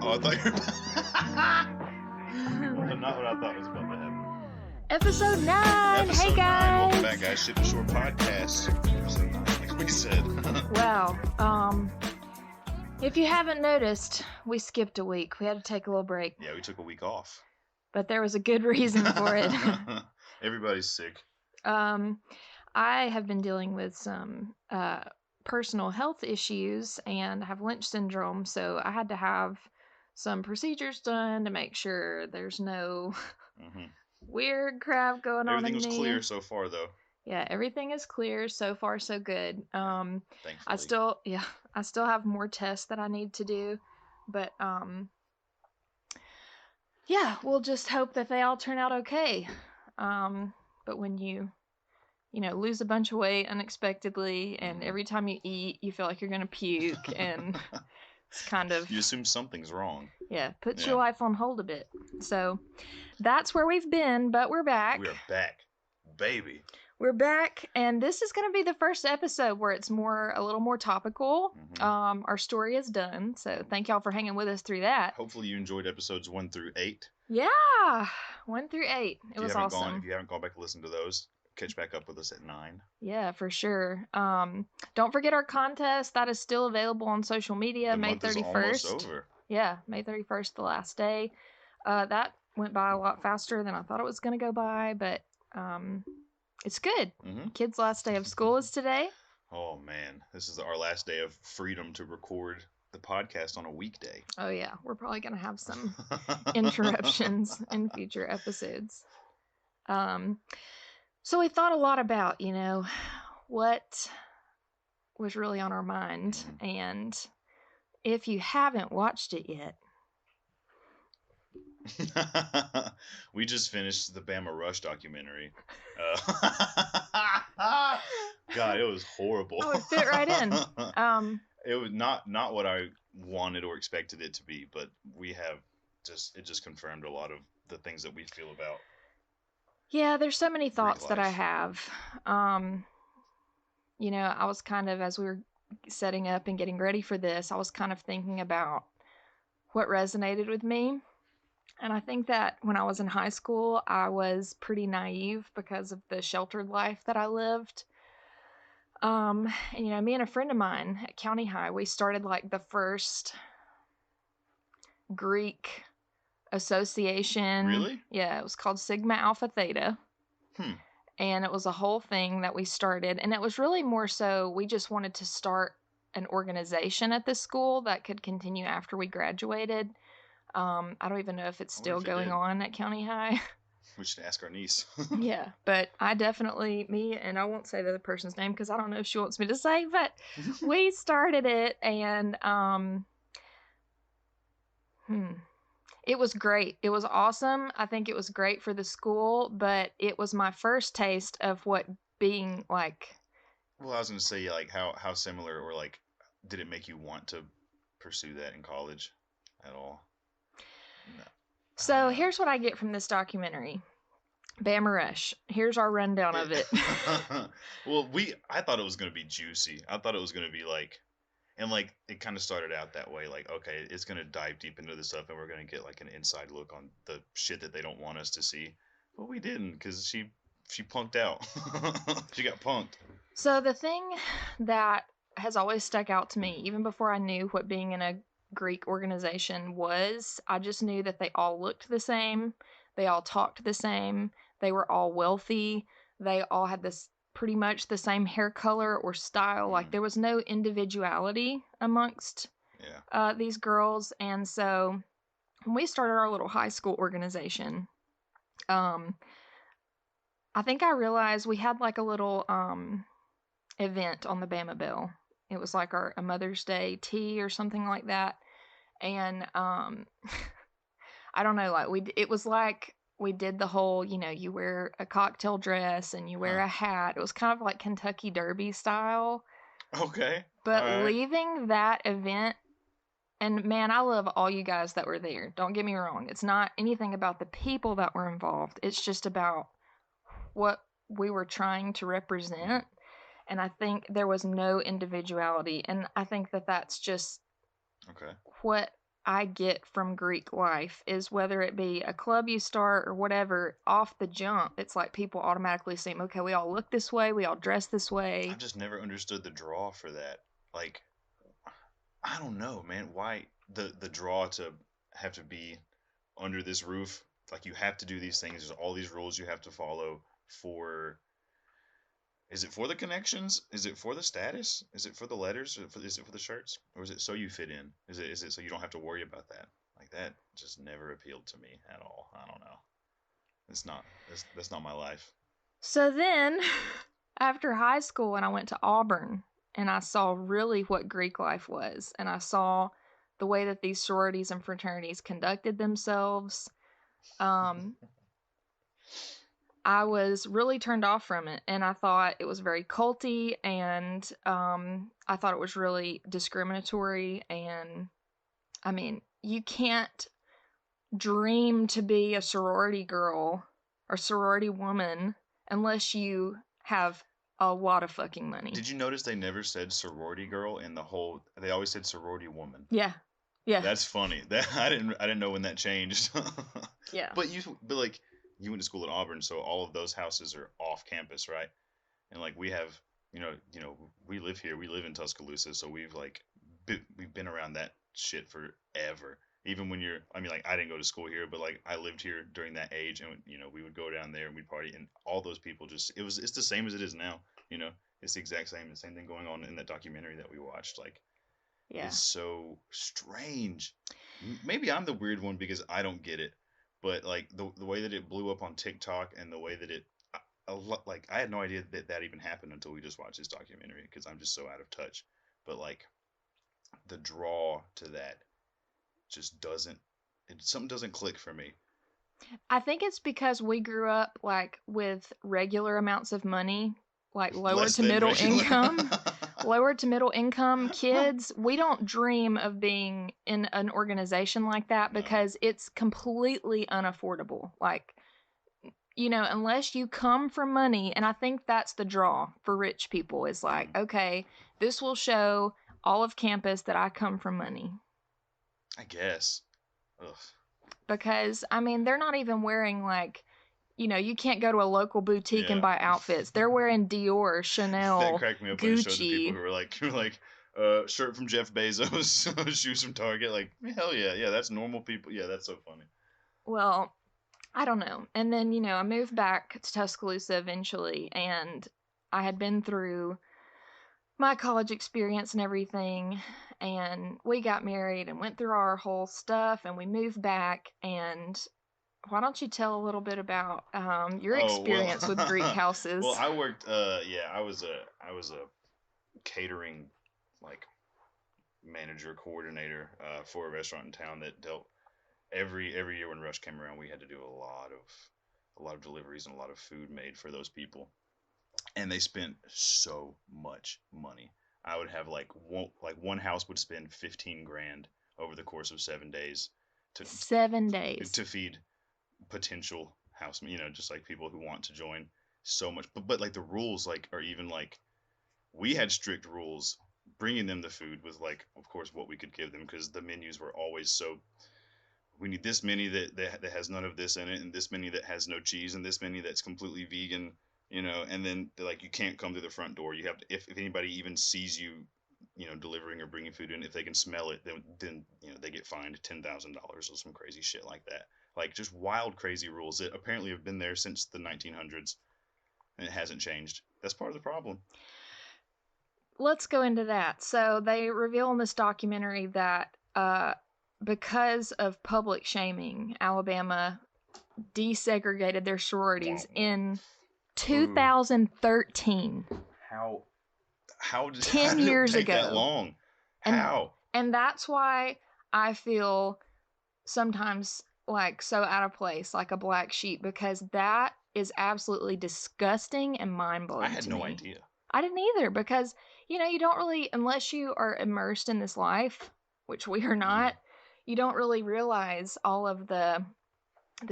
Oh, I thought you were... Not what I thought was about to happen. Episode 9! Hey, guys! Welcome back, guys. Ship to Shore Podcast. Episode 9, like we said. Wow. If you haven't noticed, we skipped a week. We had to take a little break. Yeah, we took a week off. But there was a good reason for it. Everybody's sick. I have been dealing with some personal health issues and have Lynch syndrome, so I had to have some procedures done to make sure there's no weird crap going on in me. Everything was clear so far, though. Yeah, everything is clear. So far, so good. Thankfully. I still have more tests that I need to do, but yeah, we'll just hope that they all turn out okay. But when you lose a bunch of weight unexpectedly, and every time you eat, you feel like you're gonna puke, and it's kind of... You assume something's wrong. Yeah, puts your life on hold a bit. So that's where we've been, but we're back. We are back, baby. We're back, and this is going to be the first episode where it's a little more topical. Our story is done, so thank y'all for hanging with us through that. Hopefully you enjoyed episodes 1 through 8. Yeah, 1 through 8. It was awesome. If you haven't gone back to listen to those, catch back up with us at 9. Yeah, for sure. Don't forget our contest. That is still available on social media. May 31st. Is almost over. Yeah, May 31st, the last day. That went by a lot faster than I thought it was going to go by, but it's good. Kids' last day of school is today. Oh, man. This is our last day of freedom to record the podcast on a weekday. Oh, yeah. We're probably going to have some interruptions in future episodes. So we thought a lot about, what was really on our mind. And if you haven't watched it yet... We just finished the Bama Rush documentary. God, it was horrible. Oh, it fit right in. It was not what I wanted or expected it to be, but it just confirmed a lot of the things that we feel about. Yeah, there's so many thoughts that I have. I was kind of, as we were setting up and getting ready for this, I was kind of thinking about what resonated with me. And I think that when I was in high school, I was pretty naive because of the sheltered life that I lived. And, me and a friend of mine at County High, we started like the first Greek association. Really? Yeah, it was called Sigma Alpha Theta. And it was a whole thing that we started. And it was really more so we just wanted to start an organization at this school that could continue after we graduated. I don't even know if it's still going on at County High. We should ask our niece. Yeah, but I definitely, and I won't say the other person's name because I don't know if she wants me to say, but we started it, and it was great. It was awesome. I think it was great for the school, but it was my first taste of what being like. Well, I was going to say, like, how similar, or like, did it make you want to pursue that in college at all? No. So here's what I get from this documentary. Bama Rush. Here's our rundown of it. Well, I thought it was going to be juicy. I thought it was going to be like, and like, it kind of started out that way. Like, okay, it's going to dive deep into this stuff and we're going to get like an inside look on the shit that they don't want us to see. But we didn't, because she punked out. She got punked. So the thing that has always stuck out to me, even before I knew what being in a Greek organization was, I just knew that they all looked the same, they all talked the same, they were all wealthy, they all had this pretty much the same hair color or style. Like, there was no individuality amongst these girls. And so when we started our little high school organization, I think I realized we had like a little event on the Bama Bell. It was like a Mother's Day tea or something like that. And I don't know, like it was like we did the whole, you wear a cocktail dress and you wear a hat. It was kind of like Kentucky Derby style. Okay. But leaving that event, and man, I love all you guys that were there. Don't get me wrong. It's not anything about the people that were involved. It's just about what we were trying to represent. And I think there was no individuality. And I think that that's just what I get from Greek life is whether it be a club you start or whatever, off the jump, it's like people automatically assume, okay, we all look this way, we all dress this way. I've just never understood the draw for that. Like, I don't know, man. Why the draw to have to be under this roof? Like, you have to do these things. There's all these rules you have to follow for. Is it for the connections? Is it for the status? Is it for the letters? Is it for the shirts? Or is it so you fit in? Is it so you don't have to worry about that? Like, that just never appealed to me at all. I don't know. It's not. That's not my life. So then, after high school, and I went to Auburn, and I saw really what Greek life was, and I saw the way that these sororities and fraternities conducted themselves. I was really turned off from it, and I thought it was very culty, and I thought it was really discriminatory. And I mean, you can't dream to be a sorority girl or sorority woman unless you have a lot of fucking money. Did you notice they never said sorority girl in the whole? They always said sorority woman. Yeah, yeah, That's funny. That I didn't know when that changed. yeah. But like you went to school at Auburn, so all of those houses are off campus, right? And like we have, we live here. We live in Tuscaloosa, so we've been around that shit forever. Even when I mean, like I didn't go to school here, but like I lived here during that age, and we would go down there and we'd party, and all those people it's the same as it is now. It's the exact same thing going on in that documentary that we watched. Like, Yeah. is so strange. Maybe I'm the weird one because I don't get it, but like the way that it blew up on TikTok and the way that like I had no idea that even happened until we just watched this documentary because I'm just so out of touch. But like the draw to that just something doesn't click for me. I think it's because we grew up like with regular amounts of money, like lower to middle income kids. We don't dream of being in an organization like that because it's completely unaffordable. Like, unless you come from money, and I think that's the draw for rich people is like, okay, this will show all of campus that I come from money. I guess. Ugh. Because, I mean, they're not even wearing like, you can't go to a local boutique and buy outfits. They're wearing Dior, Chanel, that cracked me up when it showed the Gucci. people who were like, shirt from Jeff Bezos, shoes from Target. Like, hell yeah, that's normal people. Yeah, that's so funny. Well, I don't know. And then, I moved back to Tuscaloosa eventually, and I had been through my college experience and everything, and we got married and went through our whole stuff, and we moved back. And why don't you tell a little bit about your experience with Greek houses? Well, I worked. I was a catering like manager coordinator for a restaurant in town that dealt every year when Rush came around. We had to do a lot of deliveries and a lot of food made for those people, and they spent so much money. I would have one house would spend 15 grand over the course of 7 days 7 days to feed potential housemen, just like people who want to join. So much, but like the rules like are even like we had strict rules bringing them the food with like of course what we could give them because the menus were always so we need this many that has none of this in it and this many that has no cheese and this many that's completely vegan, and then they're like you can't come to the front door. You have to if anybody even sees you delivering or bringing food in, if they can smell it, then they get fined $10,000 or some crazy shit like that. Like just wild, crazy rules that apparently have been there since the 1900s, and it hasn't changed. That's part of the problem. Let's go into that. So they reveal in this documentary that because of public shaming, Alabama desegregated their sororities in 2013. How did 10 years it take ago? That long? How? And that's why I feel sometimes like so out of place, like a black sheep, because that is absolutely disgusting and mind-blowing. I had no idea. I didn't either, because you don't really, unless you are immersed in this life, which we are not, you don't really realize all of the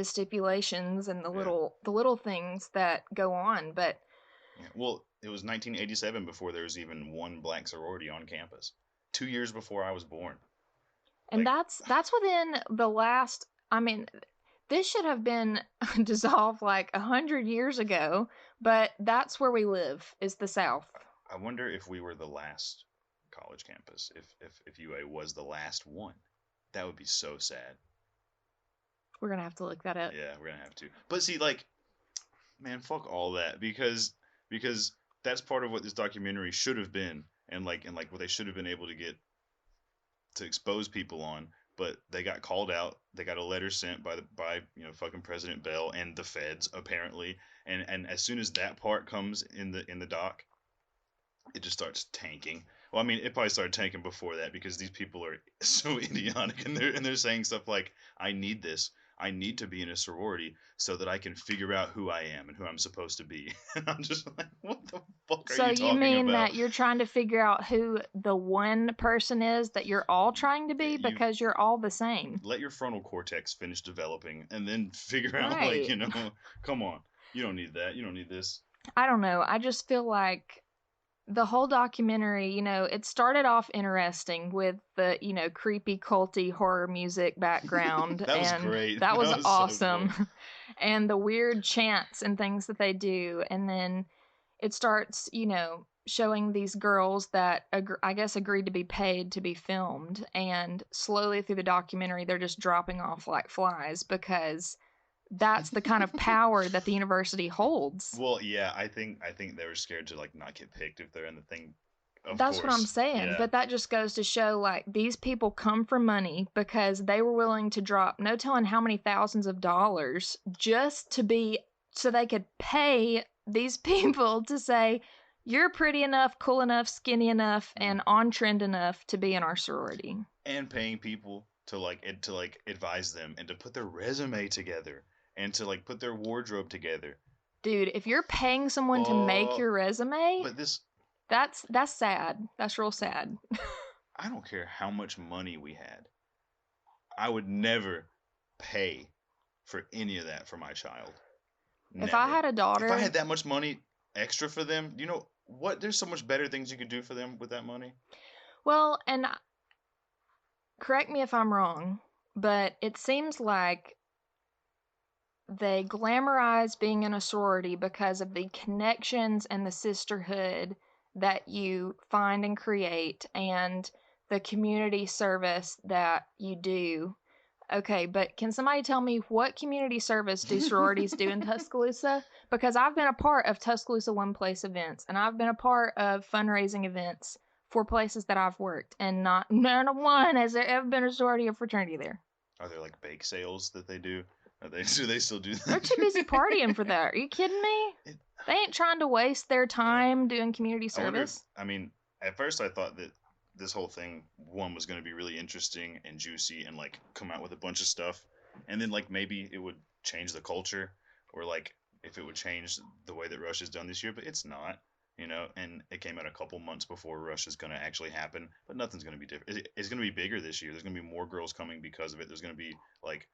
stipulations and the little things that go on. But well, it was 1987 before there was even one black sorority on campus. 2 years before I was born. And Like, that's within the last, I mean, this should have been dissolved like 100 years ago, but that's where we live, is the South. I wonder if we were the last college campus, if UA was the last one. That would be so sad. We're gonna have to look that up. Yeah, we're gonna have to. But see, like, man, fuck all that because that's part of what this documentary should have been, and what they should have been able to get to expose people on. But they got called out. They got a letter sent by fucking President Bell and the feds apparently. And as soon as that part comes in the doc, it just starts tanking. Well, I mean, it probably started tanking before that because these people are so idiotic, and they're saying stuff like, "I need this. I need to be in a sorority so that I can figure out who I am and who I'm supposed to be." And I'm just like, "What the fuck are So you you talking mean about?" that you're trying to figure out who the one person is that you're all trying to Yeah, be you because you're all the same? let your frontal cortex finish developing, and then figure out, like, Right. come on, you don't need that. You don't need this. I don't know. I just feel like the whole documentary, it started off interesting with the, creepy, culty horror music background, That was and great. that was That was so cool. awesome. And the weird chants and things that they do. And then it starts, showing these girls that I guess agreed to be paid to be filmed. And slowly through the documentary, they're just dropping off like flies because that's the kind of power that the university holds. Well, yeah, I think they were scared to, like, not get picked if they're in the thing. Of That's what I'm course, saying. yeah. But that just goes to show like these people come for money because they were willing to drop no telling how many thousands of dollars just to be so they could pay these people to say, you're pretty enough, cool enough, skinny enough, and on trend enough to be in our sorority. And paying people to advise them and to put their resume together and to, like, put their wardrobe together. Dude, if you're paying someone to make your resume, But this, that's sad. That's real sad. I don't care how much money we had. I would never pay for any of that for my child. If I Never. had a daughter, If I had that much money extra for them, you know what? There's so much better things you could do for them with that money. well, and correct me if I'm wrong, but it seems like they glamorize being in a sorority because of the connections and the sisterhood that you find and create and the community service that you do. Okay, but can somebody tell me what community service do sororities do in Tuscaloosa? Because I've been a part of Tuscaloosa One Place events and I've been a part of fundraising events for places that I've worked, and not none of one has there ever been a sorority or fraternity there. Are there, like, bake sales that they do? Do they still do that? They're too busy partying for that. Are you kidding me? It, They ain't trying to waste their time doing community I wonder if, service. I mean, at first I thought that this whole thing, one, was going to be really interesting and juicy and, like, come out with a bunch of stuff, and then, like, maybe it would change the culture, or, like, if it would change the way that Rush is done this year, but it's not. And it came out a couple months before Rush is going to actually happen, but nothing's going to be different. It's going to be bigger this year. There's going to be more girls coming because of it. There's going to be, like,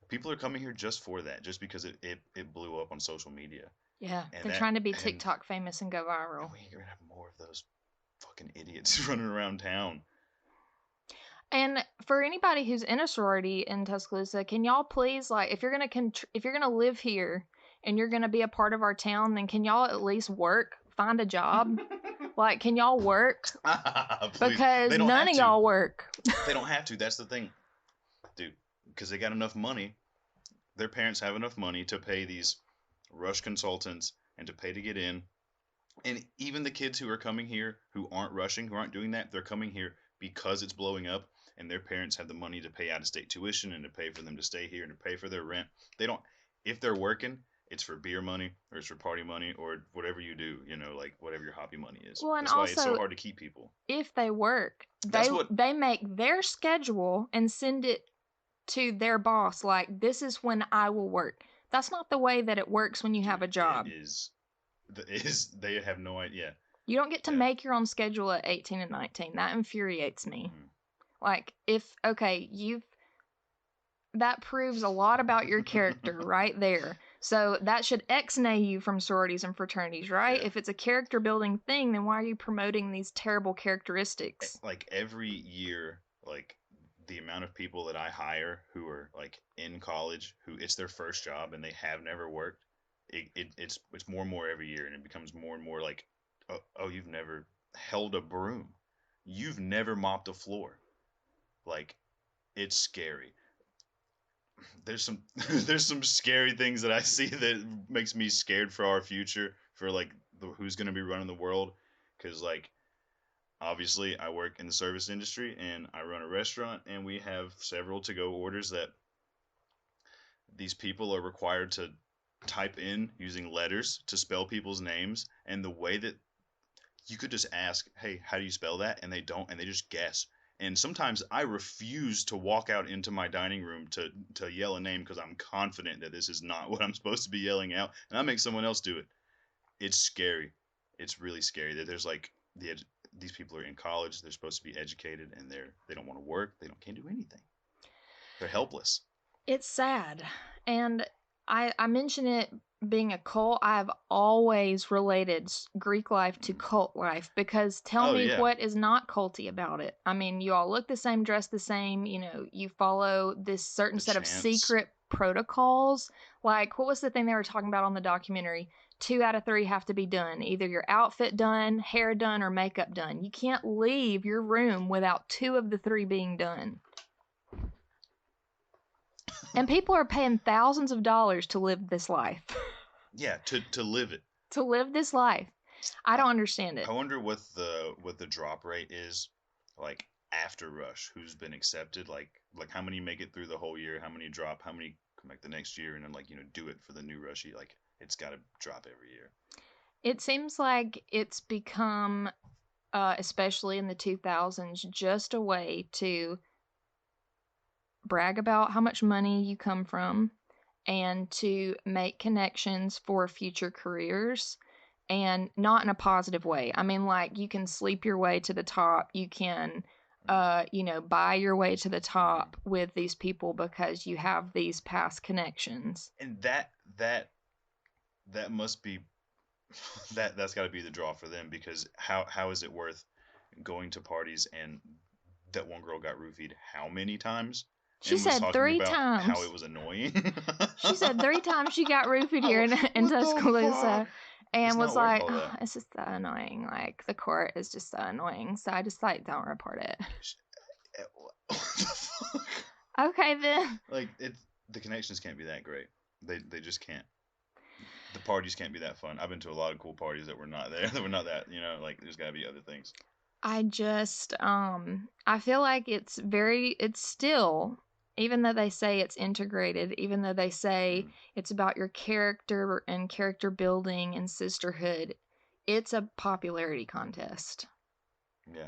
people are coming here just for that, just because it blew up on social media. Yeah, And they're that, trying to be and TikTok famous and go viral. we're going to have more of those fucking idiots running around town. And for anybody who's in a sorority in Tuscaloosa, can y'all please, like, if you're gonna live here and you're gonna be a part of our town, then can y'all at least work, find a job? Like, can y'all work? Because none of y'all work. They don't have to. That's the thing, dude. Because they got enough money. Their parents have enough money to pay these Rush consultants and to pay to get in. And even the kids who are coming here who aren't rushing, who aren't doing that, they're coming here because it's blowing up, and their parents have the money to pay out of state tuition and to pay for them to stay here and to pay for their rent. They don't, if they're working, it's for beer money or it's for party money or whatever you do, like whatever your hobby money is. Well, and That's why it's so also, hard to keep people. if they work, That's what, they make their schedule and send it to their boss, like, this is when I will work. That's not the way that it works when you have a job. It is they have no idea. You don't get to make your own schedule at 18 and 19. That infuriates me. Like, that proves a lot about your character right there. So that should ex-nay you from sororities and fraternities, right? Yeah. If it's a character building thing, then why are you promoting these terrible characteristics? Like, every year, like, the amount of people that I hire who are like in college, who it's their first job and they have never worked, it's more and more every year, and it becomes more and more like, oh, you've never held a broom, you've never mopped a floor, like it's scary. There's some there's some scary things that I see that makes me scared for our future, for like who's going to be running the world, because like obviously I work in the service industry and I run a restaurant, and we have several to go orders that these people are required to type in using letters to spell people's names, and the way that you could just ask, hey, how do you spell that, and they don't, and they just guess. And sometimes I refuse to walk out into my dining room to yell a name because I'm confident that this is not what I'm supposed to be yelling out, and I make someone else do it. It's scary. It's really scary that there's like these people are in college. They're supposed to be educated, and they don't want to work. They don't can't do anything. They're helpless. It's sad. And I mention it being a cult. I've always related Greek life to cult life, because tell Oh me yeah, what is not culty about it. I mean, you all look the same, dress the same, you follow this certain the set of chance. secret protocols. Like, what was the thing they were talking about on the documentary? 2 out of 3 have to be done. Either your outfit done, hair done, or makeup done. You can't leave your room without 2 of the 3 being done. And people are paying thousands of dollars to live this life. Yeah, to live it. To live this life. I I, don't understand it. I wonder what the drop rate is, like after Rush, who's been accepted, like how many make it through the whole year, how many drop, how many come back the next year, and then like do it for the new Rushy. Like it's got to drop every year. It seems like it's become, especially in the 2000s, just a way to brag about how much money you come from and to make connections for future careers, and not in a positive way. I mean, like, you can sleep your way to the top. You can, buy your way to the Mm-hmm. top with these people because you have these past connections. And that must be that's got to be the draw for them, because how is it worth going to parties and that one girl got roofied how many times She and was said talking three about how it times. was annoying. She said 3 times she got roofied here in What the Tuscaloosa, fuck? and It's was not worth like, all oh, that. it's just so annoying. Like, the court is just so annoying. So I just, like, don't report it. What the fuck? Okay, then. Like the connections can't be that great. They just can't. The parties can't be that fun. I've been to a lot of cool parties that were not there. That were not that. Like there's got to be other things. I feel like it's still, even though they say it's integrated, even though they say Mm, it's about your character and character building and sisterhood, it's a popularity contest. yeah.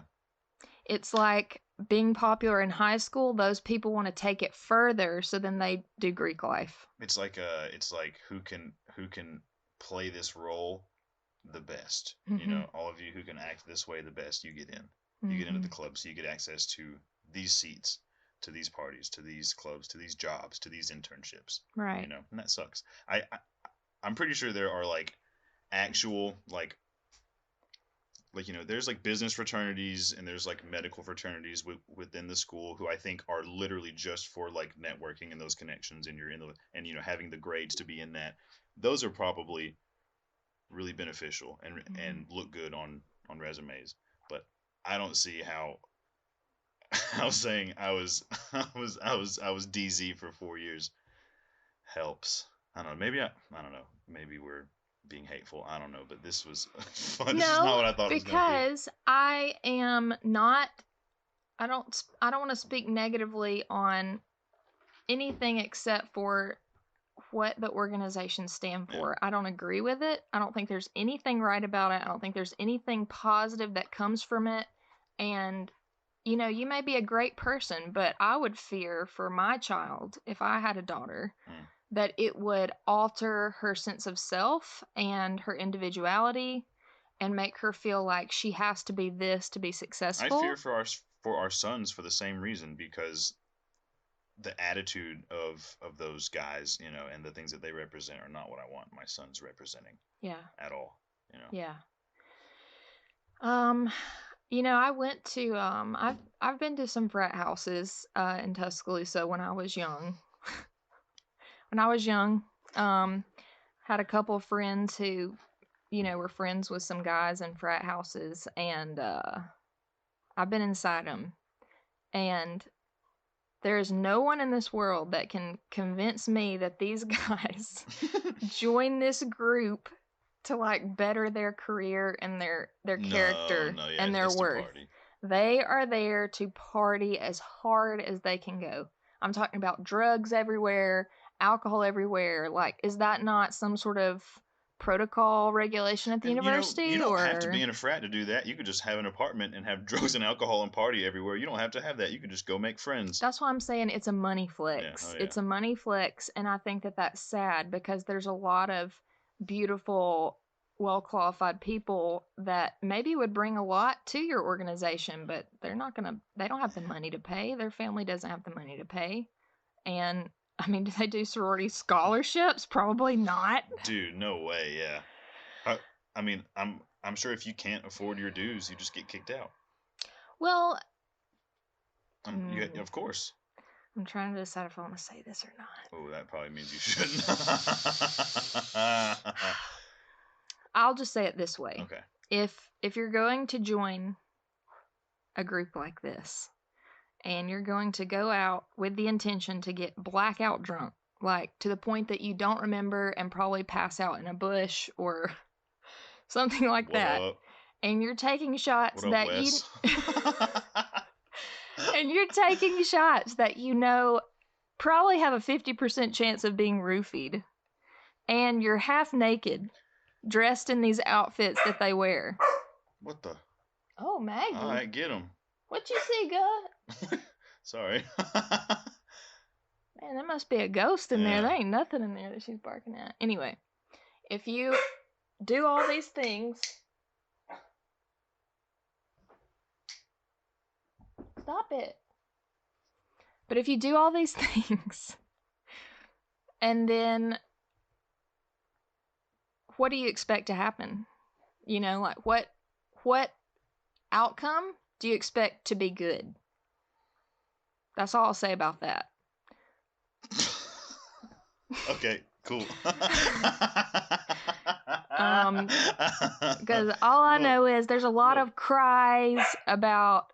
It's like being popular in high school, those people want to take it further, so then they do Greek life. It's like who can play this role the best. Mm-hmm. All of you who can act this way the best, you get in. You get into Mm-hmm. the club, so you get access to these seats, to these parties, to these clubs, to these jobs, to these internships. Right. And that sucks. I'm pretty sure there are like actual there's like business fraternities and there's like medical fraternities within the school who I think are literally just for like networking and those connections, and you're in the and having the grades to be in that. Those are probably really beneficial Mm-hmm. and look good on resumes. But I don't see how I was saying I was DZ for 4 years helps. I don't know. I don't know. Maybe we're being hateful. I don't know. But this was fun. This is not No, what I thought it was gonna be. because I am not. I don't want to speak negatively on anything except for what the organizations stand Yeah. for. I don't agree with it. I don't think there's anything right about it. I don't think there's anything positive that comes from it. And you may be a great person, but I would fear for my child, if I had a daughter, Mm. that it would alter her sense of self and her individuality and make her feel like she has to be this to be I fear successful. for our sons for the same reason, because the attitude of those guys, and the things that they represent are not what I want my sons representing Yeah. at all. Yeah. Um I went to I've been to some frat houses in Tuscaloosa when I was young. When I was young, um, had a couple of friends who, were friends with some guys in frat houses, and I've been inside them. And there is no one in this world that can convince me that these guys join this group to like better their career and their No, character no, yeah, and their it's to worth. party. They are there to party as hard as they can go. I'm talking about drugs everywhere, alcohol everywhere. Like, is that not some sort of protocol regulation at the And you university don't have to or? be in a frat to do that. You could just have an apartment and have drugs and alcohol and party everywhere. You don't have to have that. You can just go make friends. That's why I'm saying it's a money Yeah, oh flex. yeah. It's a money flex, and I think that that's sad because there's a lot of beautiful, well qualified people that maybe would bring a lot to your organization, but they don't have the money to pay. Their family doesn't have the money to pay. And I mean, do they do sorority scholarships? Probably not. Dude, no way, yeah. I, I mean, I'm sure if you can't afford your dues, you just get kicked out. Well, Of course. I'm trying to decide if I want to say this or not. Oh, that probably means you shouldn't. I'll just say it this way. Okay. If you're going to join a group like this, and you're going to go out with the intention to get blackout drunk, like to the point that you don't remember and probably pass out in a bush or something like What that. up? And you're taking shots What up, that Wes? and you're taking shots that probably have a 50% chance of being roofied. And you're half naked, dressed in these outfits that they wear. What the? Oh, Maggie. All right, get him. What you see, Gut? Sorry. Man, there must be a ghost in there. There ain't nothing in there that she's barking at. Anyway, if you do all these things... Stop it. But if you do all these things, and then what do you expect to happen? Like what outcome do you expect to be good? That's all I'll say about that. Okay, cool. Because all I know is there's a lot of cries about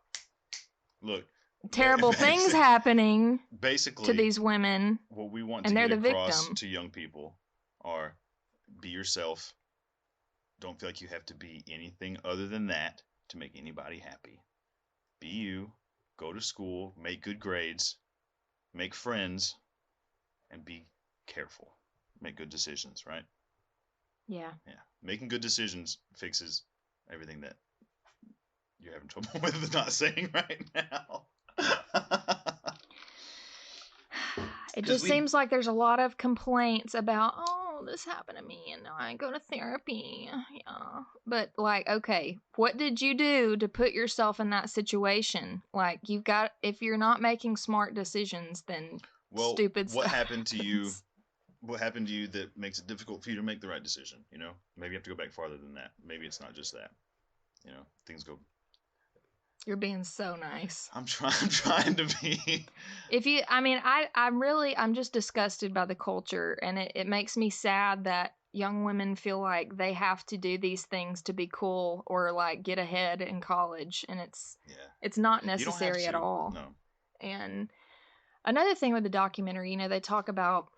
terrible things happening basically to these women. What we want and to they're get the across victim to young people are be yourself. Don't feel like you have to be anything other than that to make anybody happy. Be you. Go to school. Make good grades. Make friends. And be careful. Make good decisions, right? Yeah. Making good decisions fixes everything that you're having trouble with not saying right now. It just seems like there's a lot of complaints about, oh, this happened to me and I go to therapy. Yeah. But like, okay, what did you do to put yourself in that situation? Like, if you're not making smart decisions, then stupid stuff. What happened to you? What happened to you that makes it difficult for you to make the right decision? Maybe you have to go back farther than that. Maybe it's not just that. Things go. You're being so nice. I'm trying to be. I'm just disgusted by the culture, and it makes me sad that young women feel like they have to do these things to be cool or like get ahead in college, and it's not necessary at all. No. And another thing with the documentary, they talk about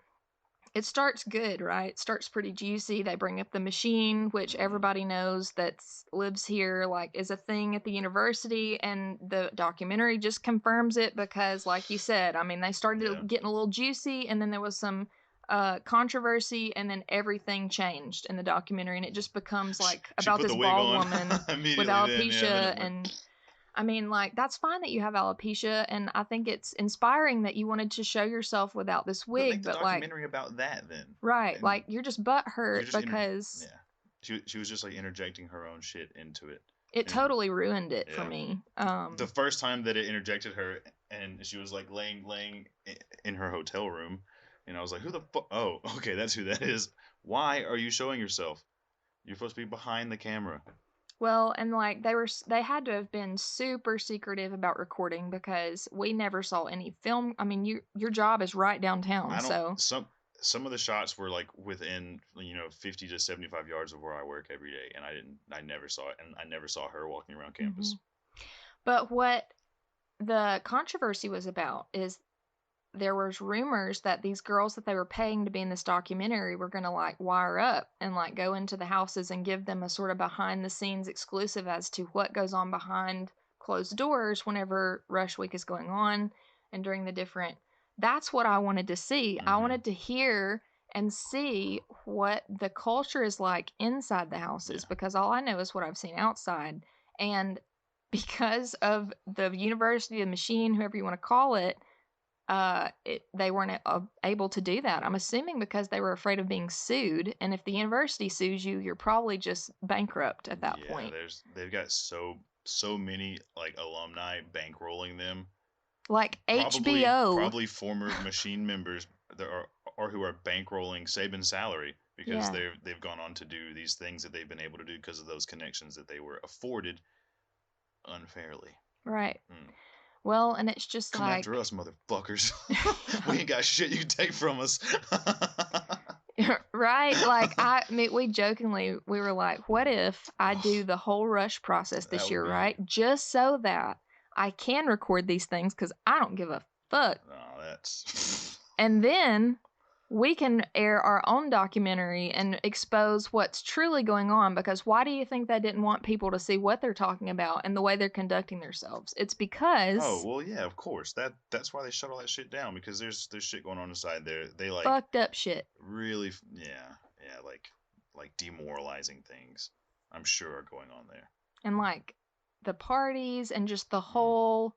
it starts good, right? It starts pretty juicy. They bring up the machine, which everybody knows that lives here, like is a thing at the university, and the documentary just confirms it because, like you said, they started getting a little juicy, and then there was some controversy, and then everything changed in the documentary, and it just becomes like about this bald woman with alopecia and... that's fine that you have alopecia, and I think it's inspiring that you wanted to show yourself without this wig. Make the documentary about that then. Right, and you're just butthurt because she was just like interjecting her own shit into it. It totally ruined it for me. The first time that it interjected her, and she was like laying in her hotel room, and I was like, "Who the fuck? Oh, okay, that's who that is. Why are you showing yourself? You're supposed to be behind the camera." Well, and like they had to have been super secretive about recording because we never saw any film. I mean, your job is right downtown, I don't so some of the shots were like within 50 to 75 yards of where I work every day, and I never saw it, and I never saw her walking around hmm. campus. But what the controversy was about is there was rumors that these girls that they were paying to be in this documentary were going to like wire up and like go into the houses and give them a sort of behind the scenes exclusive as to what goes on behind closed doors whenever Rush Week is going on and during the different. That's what I wanted to see. I Mm-hmm. wanted to hear and see what the culture is like inside the houses Yeah. because all I know is what I've seen outside. And because of the university, the machine, whoever you want to call it, they weren't able to do that. I'm assuming because they were afraid of being sued, and if the university sues you, you're probably just bankrupt at that Yeah, point. they've got so many like alumni bankrolling them. Like Probably HBO. probably former machine members that are or who are bankrolling Saban's salary because Yeah, they've gone on to do these things that they've been able to do because of those connections that they were afforded unfairly. right. Mm. Well, and it's just Come after like, us, motherfuckers. yeah. We ain't got shit you can take from us. Right? Like I mean, we were like, what if I do Oh, the whole Rush process that this would year, be right? Just so that I can record these things because I don't give a fuck. no, that's And then we can air our own documentary and expose what's truly going on because why do you think they didn't want people to see what they're talking about and the way they're conducting themselves? It's oh because well, yeah, of course. That's why they shut all that shit down because there's shit going on inside there. They like fucked up shit. really, yeah, like demoralizing things. I'm sure are going on there. And like the parties and just Mm.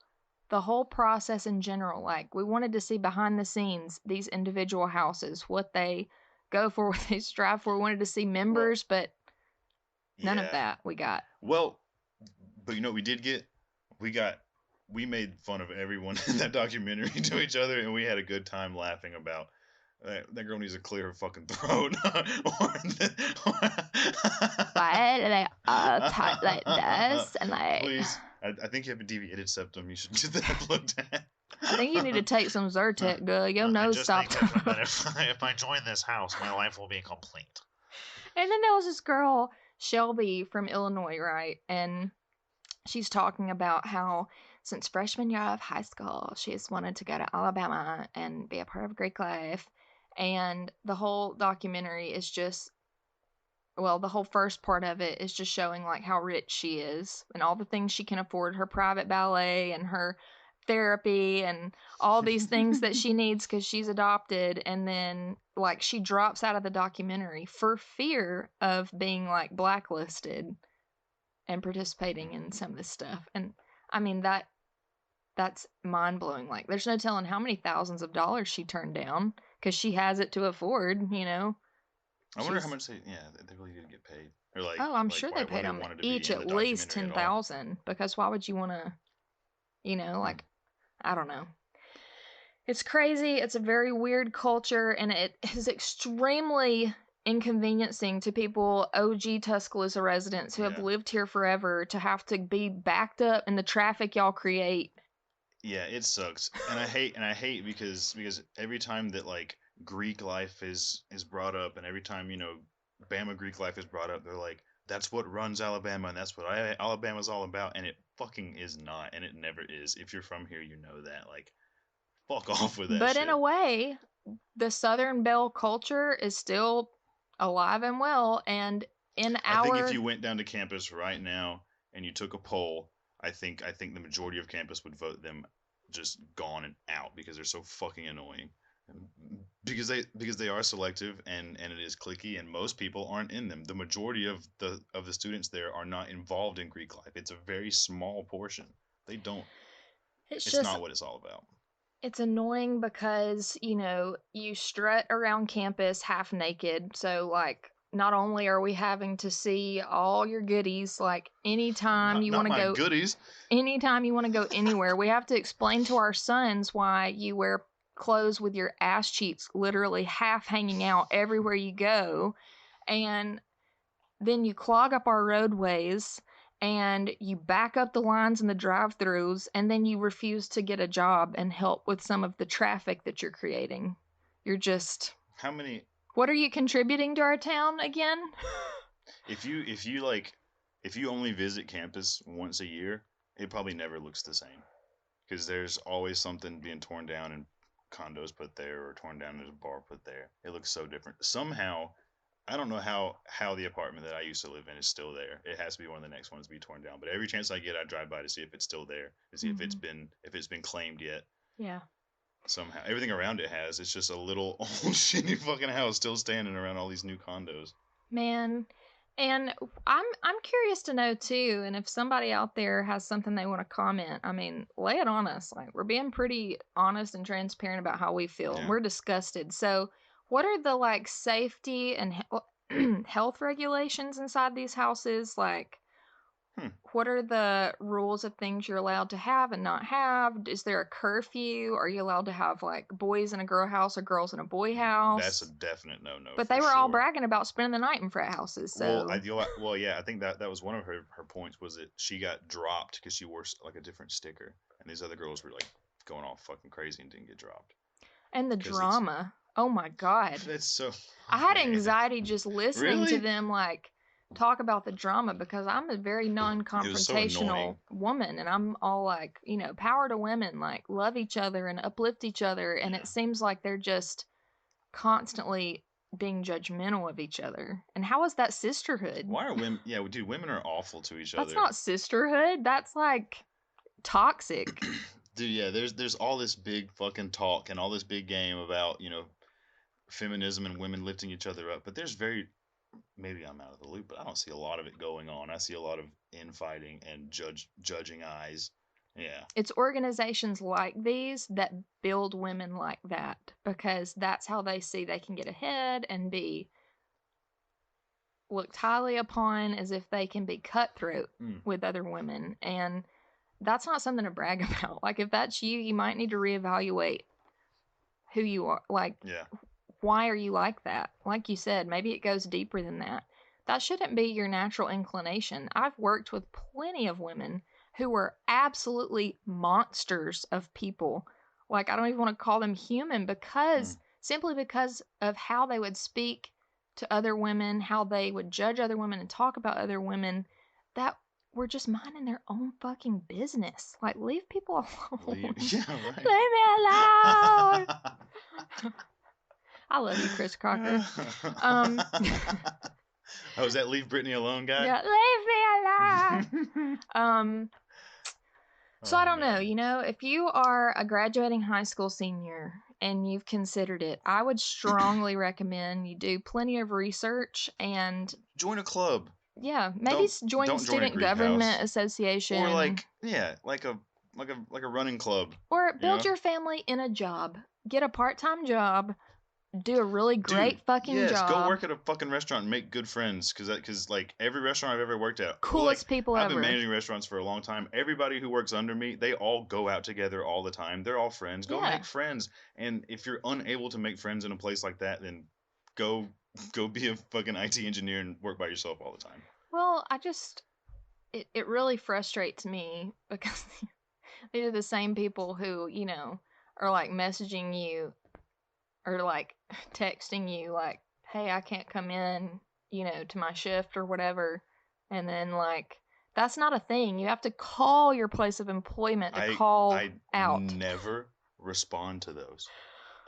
the whole process in general. Like we wanted to see behind the scenes these individual houses, what they go for, what they strive for. We wanted to see Well, members, but none of yeah. that we got. Well, but you know what we did get? We got we made fun of everyone in that documentary to each other, and we had a good time laughing about that girl needs to clear her fucking throat. Why do they all talk like this? And like, Please, I think you have a deviated septum. You should get that looked at. I think you need to take some Zyrtec, girl. Your I nose just think stopped. that if I join this house, my life will be complete. And then there was this girl, Shelby from Illinois, right? And she's talking about how since freshman year of high school, she's wanted to go to Alabama and be a part of Greek life. And the whole documentary is just, well, the whole first part of it is just showing like how rich she is and all the things she can afford, her private ballet and her therapy and all these things that she needs because she's adopted. And then like she drops out of the documentary for fear of being like blacklisted and participating in some of this stuff. And I mean that's mind blowing. Like there's no telling how many thousands of dollars she turned down because she has it to afford, you know. I wonder how She's much they really did get paid, or Oh, I'm like sure they why paid they them wanted to be each in the at least documentary at all. 10,000 because why would you want to, Hmm. like I don't know. It's crazy. It's a very weird culture and it is extremely inconveniencing to people, OG Tuscaloosa residents who have Yeah, lived here forever to have to be backed up in the traffic y'all create. yeah, it sucks, and I hate because every time that like Greek life is brought up, and every time Bama Greek life is brought up, they're like, that's what runs Alabama, and that's what Alabama's all about, and it fucking is not, and it never is. If you're from here, you know that. Like, fuck off with that But in a shit. way, the Southern Belle culture is still alive and well and in I think if our you went down to campus right now and you took a poll, I think the majority of campus would vote them just gone and out because they're so fucking annoying. Because they are selective and it is clicky and most people aren't in them. The majority of the students there are not involved in Greek life. It's a very small portion. They don't. it's It's just not what it's all about. it's annoying because, you strut around campus half naked. So, like, not only are we having to see all your goodies, like, Not my goodies. anytime you want to go anywhere, we have to explain to our sons why you wear clothes with your ass cheeks literally half hanging out everywhere you go. And then you clog up our roadways and you back up the lines in the drive-throughs, and then you refuse to get a job and help with some of the traffic that you're creating. You're just... How many? What are you contributing to our town again? If you only visit campus once a year, it probably never looks the same because there's always something being torn down and condos put there or torn down and a bar put there. It looks so different. Somehow, I don't know how the apartment that I used to live in is still there. It has to be one of the next ones to be torn down. But every chance I get, I drive by to see if it's still there, to see if it's been claimed yet. Yeah. Somehow, everything around it has. It's just a little old shitty fucking house still standing around all these new condos. Man, and I'm curious to know too, and if somebody out there has something they want to comment, I mean, lay it on us. Like, we're being pretty honest and transparent about how we feel. Yeah. We're disgusted. So, what are the like safety and health regulations inside these houses? Like, what are the rules of things you're allowed to have and not have? Is there a curfew? Are you allowed to have like boys in a girl house or girls in a boy house? That's a definite no-no. But they were all bragging about spending the night in frat houses. So yeah, I think that was one of her points was that she got dropped because she wore like a different sticker, and these other girls were like going all fucking crazy and didn't get dropped. And the drama. Oh my god. That's so. I had anxiety just listening to Really? them like talk about the drama because I'm a very It was so annoying. non-confrontational woman, and I'm all like, you know, power to women, like love each other and uplift each other, and it seems like they're just constantly being judgmental of each other. And how is that sisterhood? Why are women? Yeah, dude, women are awful to each other. That's not sisterhood. That's like toxic. Dude, yeah, there's all this big fucking talk and all this big game about, you know, feminism and women lifting each other up, but there's maybe I'm out of the loop, but I don't see a lot of it going on. I see a lot of infighting and judging eyes. Yeah. It's organizations like these that build women like that because that's how they see they can get ahead and be looked highly upon as if they can be cutthroat with other women. And that's not something to brag about. Like, if that's you, you might need to reevaluate who you are. Like, why are you like that? Like you said, maybe it goes deeper than that. That shouldn't be your natural inclination. I've worked with plenty of women who were absolutely monsters of people. Like, I don't even want to call them human because simply because of how they would speak to other women, how they would judge other women and talk about other women, that were just minding their own fucking business. Like, leave people alone. Yeah, right. Leave me alone. I love you, Chris Crocker. Oh, is that Leave Britney Alone guy? Yeah, leave me alone. So I don't know, you know, if you are a graduating high school senior and you've considered it, I would strongly recommend you do plenty of research and join a club. Yeah, maybe join the Student Government Association. Or like a running club. Or build your family in a job. Get a part-time job. Do a really great fucking job. Yes, go work at a fucking restaurant and make good friends. Because like every restaurant I've ever worked at, coolest people ever. I've been managing restaurants for a long time. Everybody who works under me, they all go out together all the time. They're all friends. Go make friends. And if you're unable to make friends in a place like that, then go be a fucking IT engineer and work by yourself all the time. Well, it really frustrates me because these are the same people who, you know, are like messaging you or like texting you like, hey, I can't come in, you know, to my shift or whatever. And then like, that's not a thing. You have to call your place of employment to call out. I never respond to those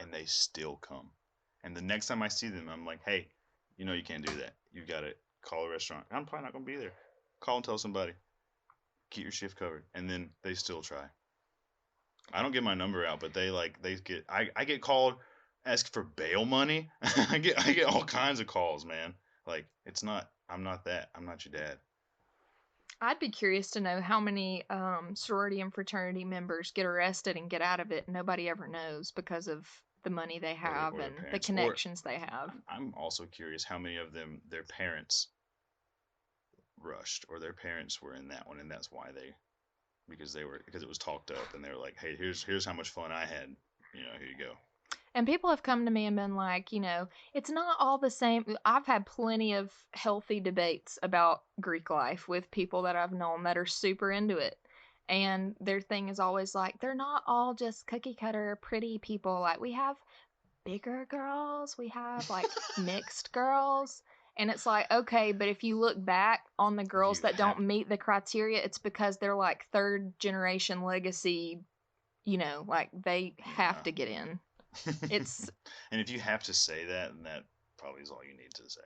and they still come. And the next time I see them, I'm like, hey, you know, you can't do that. You've got to call a restaurant. I'm probably not going to be there. Call and tell somebody. Keep your shift covered. And then they still try. I don't get my number out, but I get called, ask for bail money. I get all kinds of calls, man. Like, I'm not that. I'm not your dad. I'd be curious to know how many sorority and fraternity members get arrested and get out of it and nobody ever knows because of the money they have and the connections they have. I'm also curious how many of them, their parents rushed or their parents were in that one, and that's why because it was talked up and they were like, hey, here's how much fun I had, you know, here you go. And people have come to me and been like, it's not all the same. I've had plenty of healthy debates about Greek life with people that I've known that are super into it. And their thing is always like, they're not all just cookie cutter pretty people. Like, we have bigger girls, we have like mixed girls. And it's like, okay, but if you look back on the girls You that have- don't meet the criteria, it's because they're like third generation legacy, like they have Yeah. to get in. It's and if you have to say that, then that probably is all you need to say.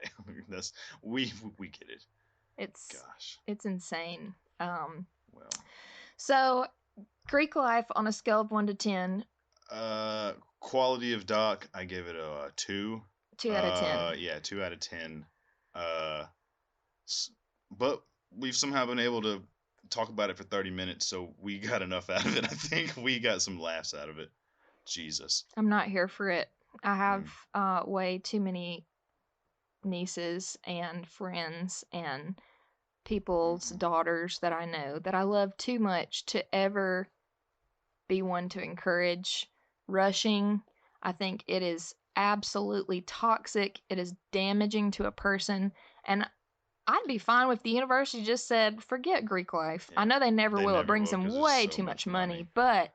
That's we get it. it's Gosh. it's insane. Well. So Greek life on a scale of 1 to 10, Quality of doc, I give it a 2. 2 out of 10. Yeah, 2 out of 10. But we've somehow been able to talk about it for 30 minutes, so we got enough out of it. I think we got some laughs out of it. Jesus. I'm not here for it. I have way too many nieces and friends and people's daughters that I know that I love too much to ever be one to encourage rushing. I think it is absolutely toxic. It is damaging to a person. And I'd be fine if the university just said, forget Greek life. Yeah, I know they never they will. never It brings will, them 'cause there's way so too much much money, money. but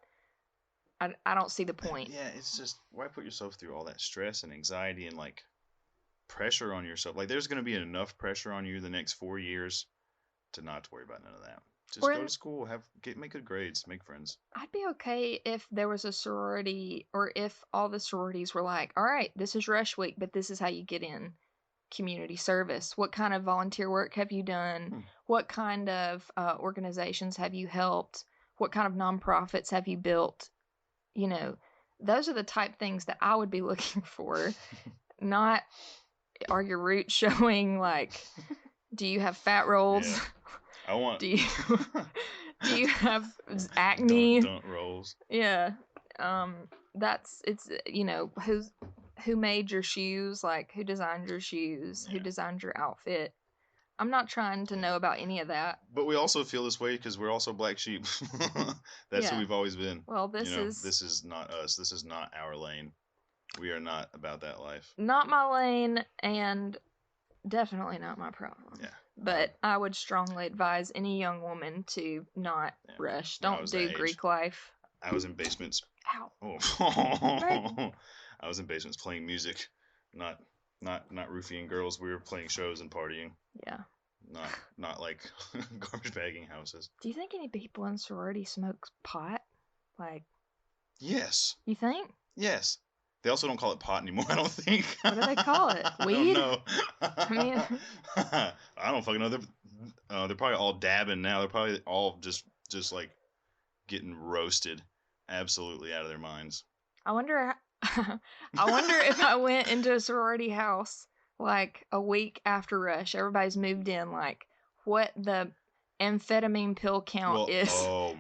I don't see the point. Yeah, it's just, why put yourself through all that stress and anxiety and like pressure on yourself? Like, there's going to be enough pressure on you the next 4 years to not to worry about none of that. Just Or go in- to school, make good grades, make friends. I'd be okay if there was a sorority, or if all the sororities were like, all right, this is Rush Week, but this is how you get in. Community service. What kind of volunteer work have you done? What kind of organizations have you helped? What kind of nonprofits have you built? Those are the type things that I would be looking for. Not, are your roots showing? Like, do you have fat rolls? Yeah. I want. Do you have acne? Don't rolls. Yeah. It's who made your shoes, like who designed your shoes, who Yeah. designed your outfit. I'm not trying to know about any of that. But we also feel this way because we're also black sheep. That's Yeah. who we've always been. Well, this This is not us. This is not our lane. We are not about that life. not my lane, and definitely not my problem. Yeah. But I would strongly advise any young woman to not rush. When I Don't was do that age, Greek life. I was in basements. Ow. Oh. I was in basements playing music, not roofing girls. We were playing shows and partying. Yeah. Not like garbage bagging houses. Do you think any people in sorority smoke pot? Like, Yes. you think? Yes. They also don't call it pot anymore, I don't think. What do they call it? Weed? I don't know. I mean, I don't fucking know. They're probably all dabbing now. They're probably all just like getting roasted absolutely out of their minds. I wonder if I went into a sorority house like a week after Rush, everybody's moved in, like what the amphetamine pill count is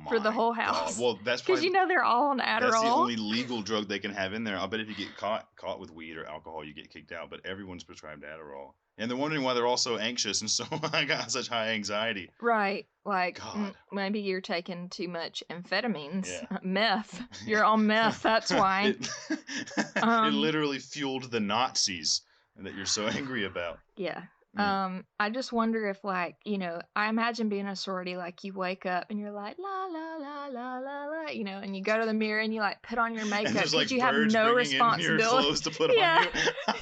for the whole house. God. Well, that's because probably they're all on Adderall. that's the only legal drug they can have in there. I'll bet if you get caught with weed or alcohol, you get kicked out. But everyone's prescribed Adderall, and they're wondering why they're all so anxious and so I got such high anxiety. Right, like God. Maybe you're taking too much amphetamines, Yeah. Meth. You're on meth. That's why. It literally fueled the Nazis that you're so angry about. Yeah. I just wonder if, like, I imagine being a sorority, like, you wake up and you're like, la, la, la, la, la, la, and you go to the mirror and you, like, put on your makeup because like you have no responsibility. Your clothes to put on you.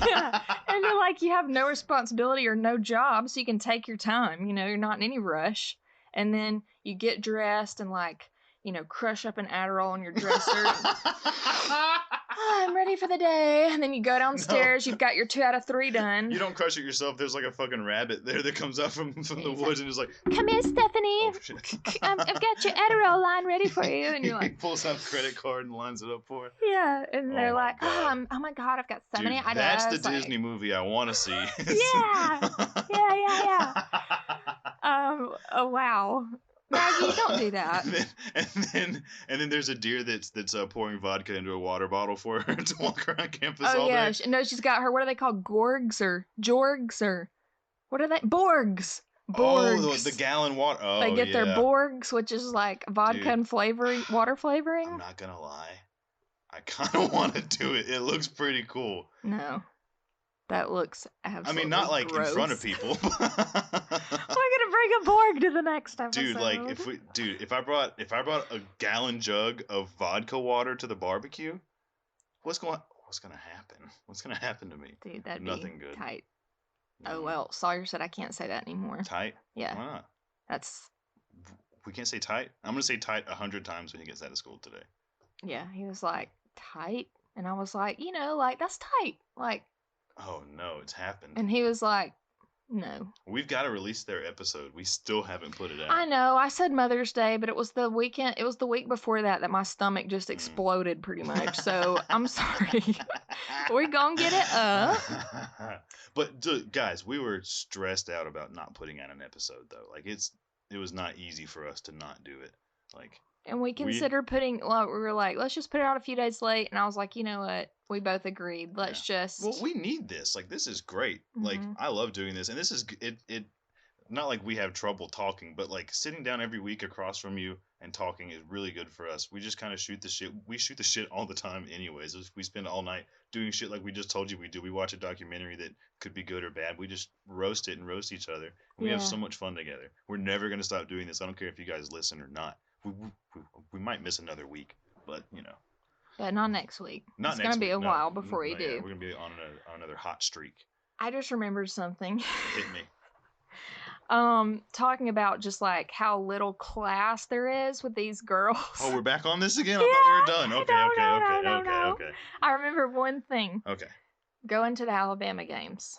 Yeah. And they're like, you have no responsibility or no job, so you can take your time. You're not in any rush. And then you get dressed and, like, crush up an Adderall on your dresser. I'm ready for the day. And then you go downstairs. No. You've got your 2 out of 3 done. You don't crush it yourself. There's like a fucking rabbit there that comes out from the woods and is like, come here, Stephanie. Oh, shit. I've got your Adderall line ready for you. And you're like, he pulls out a credit card and lines it up for her. Yeah. And they're like, oh my God, I've got so many ideas. That's the Disney movie I want to see. Yeah. Yeah. Oh, wow. Maggie, don't do that. And then there's a deer that's pouring vodka into a water bottle for her to walk around campus all yeah. day. No, she's got her, what are they called? Gorgs or jorgs or what are they? Borgs. Oh, the gallon water. Oh, they get their Borgs, which is like vodka and water flavoring. I'm not gonna lie. I kind of want to do it. It looks pretty cool. No. That looks absolutely I mean, not like gross. in front of people. We're gonna bring a Borg to the next episode. Dude, like if I brought a gallon jug of vodka water to the barbecue, what's gonna happen? What's gonna happen to me? Dude, that'd Nothing be good. tight. No. Oh well, Sawyer said I can't say that anymore. Tight? Yeah. Why not? That's We can't say tight. I'm gonna say tight 100 times when he gets out of school today. yeah. He was like tight, and I was like, like that's tight, like. Oh no, it's happened. And he was like, no. We've got to release their episode. We still haven't put it out. I know. I said Mother's Day, but it was the weekend. It was the week before that my stomach just exploded pretty much. So I'm sorry. We're gonna get it up. But guys, we were stressed out about not putting out an episode though. Like it was not easy for us to not do it. Like. And we considered putting. Well, we were like, let's just put it out a few days late. And I was like, you know what? We both agreed. Let's just. Well, we need this. Like, this is great. Like, I love doing this, and this is it. Not like we have trouble talking, but like sitting down every week across from you and talking is really good for us. We just kind of shoot the shit. We shoot the shit all the time, anyways. We spend all night doing shit like we just told you we do. We watch a documentary that could be good or bad. We just roast it and roast each other. And we have so much fun together. We're never gonna stop doing this. I don't care if you guys listen or not. We might miss another week, but But not next week. It's going to be a while before we do. Yeah, we're going to be on another hot streak. I just remembered something. Hit me. Talking about just like how little class there is with these girls. Oh, we're back on this again? I thought we were done. Okay. I remember one thing. Okay. Going to the Alabama games.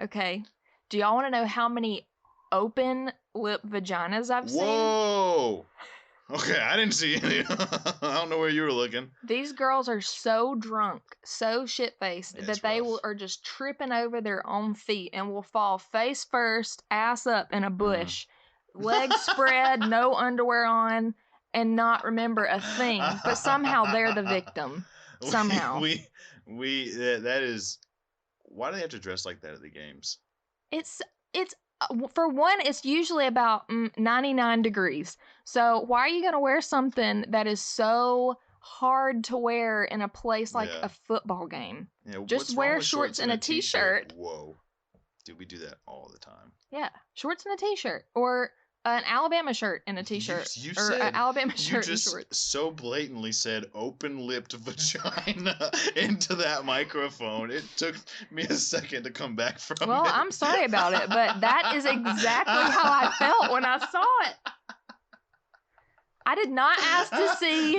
Okay. Do y'all want to know how many open lip vaginas I've seen? Whoa! Okay, I didn't see any. I don't know where you were looking. These girls are so drunk, so shit-faced, that they are just tripping over their own feet and will fall face first, ass up in a bush, legs spread, no underwear on, and not remember a thing. But somehow they're the victim. Somehow. That is... Why do they have to dress like that at the games? It's for one, it's usually about 99 degrees. So why are you going to wear something that is so hard to wear in a place like a football game? Yeah, just wear shorts and a t-shirt. Whoa. Dude, we do that all the time. Yeah, shorts and a t-shirt. Or an Alabama shirt and a t-shirt. You or said, an Alabama shirt and shorts. You just so blatantly said open-lipped vagina into that microphone. It took me a second to come back from it. Well, I'm sorry about it, but that is exactly how I felt when I saw it. I did not ask to see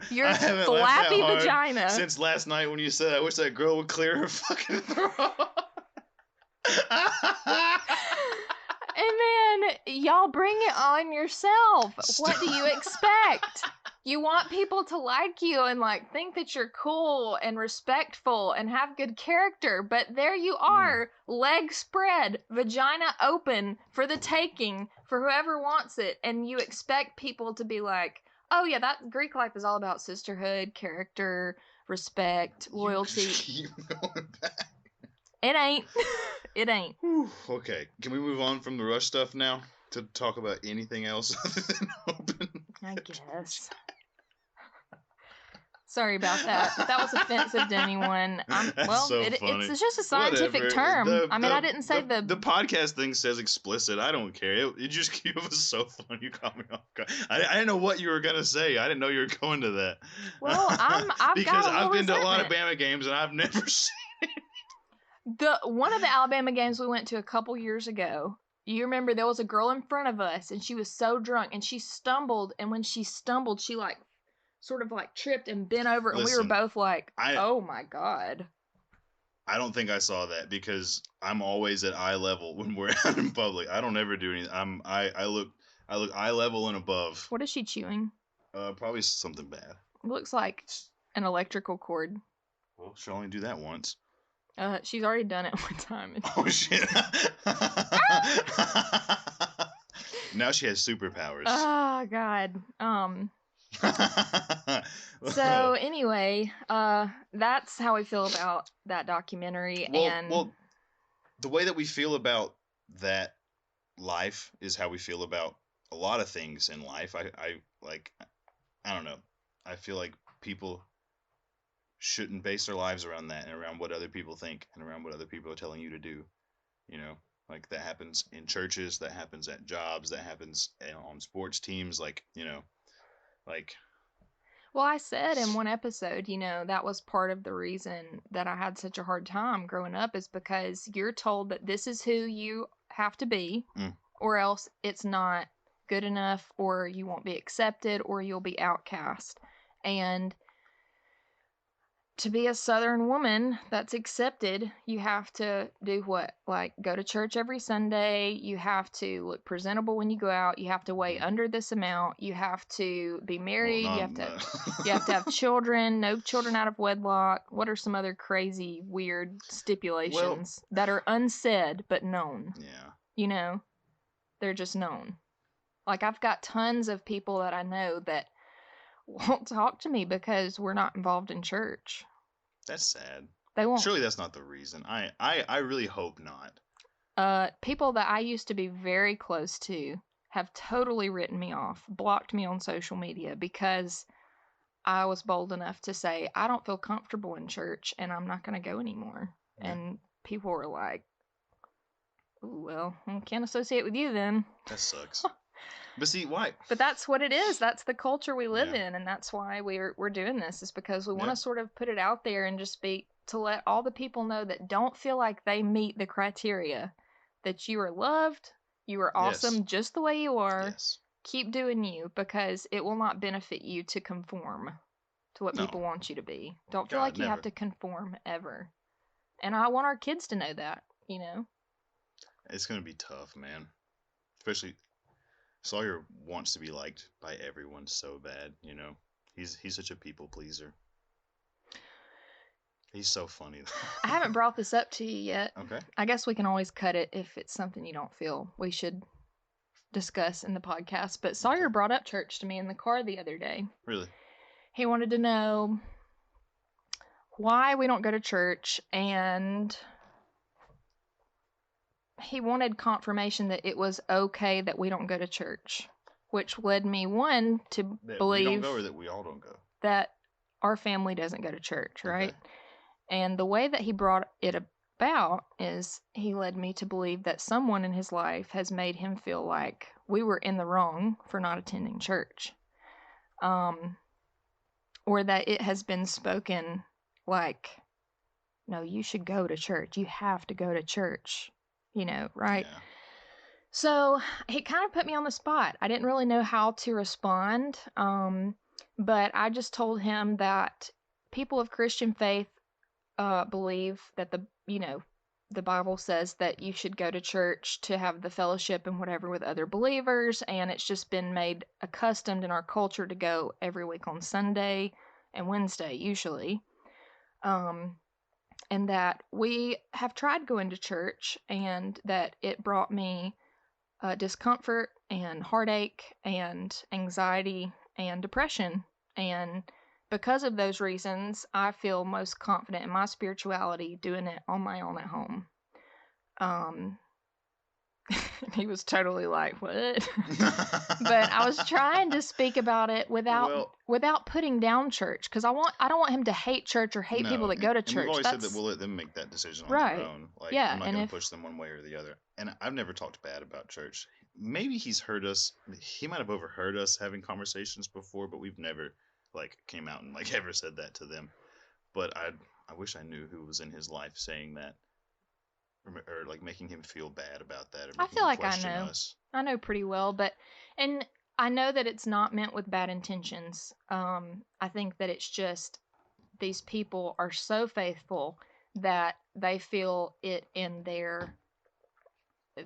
your flappy vagina. Since last night when you said, I wish that girl would clear her fucking throat. And then y'all bring it on yourself. What do you expect? You want people to like you and like think that you're cool and respectful and have good character, but there you are, leg spread, vagina open for the taking for whoever wants it, and you expect people to be like, oh yeah, that Greek life is all about sisterhood, character, respect, loyalty. You keep going back. It ain't. It ain't. Okay, can we move on from the Rush stuff now to talk about anything else other than open? I guess. Sorry about that. If that was offensive to anyone, it's just a scientific term. I didn't say the podcast thing says explicit. I don't care. It just was so fun. You caught me off guard. I didn't know what you were gonna say. I didn't know you were going to that. Well, I've been to a lot of Bama games and I've never seen it. One of the Alabama games we went to a couple years ago, you remember there was a girl in front of us and she was so drunk and she stumbled, and when she stumbled she like sort of like tripped and bent over, and we were both like, oh my god. I don't think I saw that because I'm always at eye level when we're out in public. I don't ever do anything. I look eye level and above. What is she chewing? Probably something bad. It looks like an electrical cord. Well, she'll only do that once. She's already done it one time. Oh shit! Now she has superpowers. Oh god. So anyway, that's how we feel about that documentary. Well, the way that we feel about that life is how we feel about a lot of things in life. I don't know. I feel like people shouldn't base their lives around that and around what other people think and around what other people are telling you to do. You know, like that happens in churches, that happens at jobs, that happens on sports teams. Like, like, Well, I said in one episode, that was part of the reason that I had such a hard time growing up is because you're told that this is who you have to be, Mm. or else it's not good enough, or you won't be accepted, or you'll be outcast. And to be a Southern woman that's accepted, you have to do what? Like go to church every Sunday. You have to look presentable when you go out. You have to weigh under this amount. You have to be well, married. no, you have to no. you have to have children. No children out of wedlock. What are some other crazy, weird stipulations that are unsaid but known? Yeah. They're just known. Like I've got tons of people that I know that won't talk to me because we're not involved in church. That's sad. They won't. Surely that's not the reason. I really hope not. People that I used to be very close to have totally written me off, blocked me on social media because I was bold enough to say, I don't feel comfortable in church and I'm not going to go anymore. Yeah. And people were like, ooh, well, I can't associate with you then. That sucks. But see, why? But that's what it is. That's the culture we live Yeah. in, and that's why we're doing this. Is because we want Yeah. to sort of put it out there and just to let all the people know that don't feel like they meet the criteria, that you are loved, you are awesome Yes. just the way you are. Yes. Keep doing you because it will not benefit you to conform to what No. people want you to be. Don't feel God, like you have never. to conform ever. And I want our kids to know that, It's gonna be tough, man. Especially Sawyer wants to be liked by everyone so bad, He's such a people pleaser. He's so funny. I haven't brought this up to you yet. Okay. I guess we can always cut it if it's something you don't feel we should discuss in the podcast. But Sawyer brought up church to me in the car the other day. Really? He wanted to know why we don't go to church, and he wanted confirmation that it was okay that we don't go to church, which led me, one, to That believe we don't go or that we all don't go? that our family doesn't go to church, right? Okay. And the way that he brought it about is he led me to believe that someone in his life has made him feel like we were in the wrong for not attending church. Or that it has been spoken like, no, you should go to church. You have to go to church, right? Yeah. So he kind of put me on the spot. I didn't really know how to respond. But I just told him that people of Christian faith believe that the Bible says that you should go to church to have the fellowship and whatever with other believers, and it's just been made accustomed in our culture to go every week on Sunday and Wednesday usually. And that we have tried going to church and that it brought me discomfort and heartache and anxiety and depression. And because of those reasons, I feel most confident in my spirituality doing it on my own at home. He was totally like, what? But I was trying to speak about it without putting down church, because I don't want him to hate church or hate people that go to And church. we've always said that we'll let them make that decision on Right. their own. Like, Yeah, I'm not and going to push them one way or the other. And I've never talked bad about church. Maybe he's heard us. He might have overheard us having conversations before, but we've never came out and ever said that to them. But I wish I knew who was in his life saying that, or making him feel bad about that. Or I feel like I question know. us. I know pretty well, and I know that it's not meant with bad intentions. I think that it's just these people are so faithful that they feel it in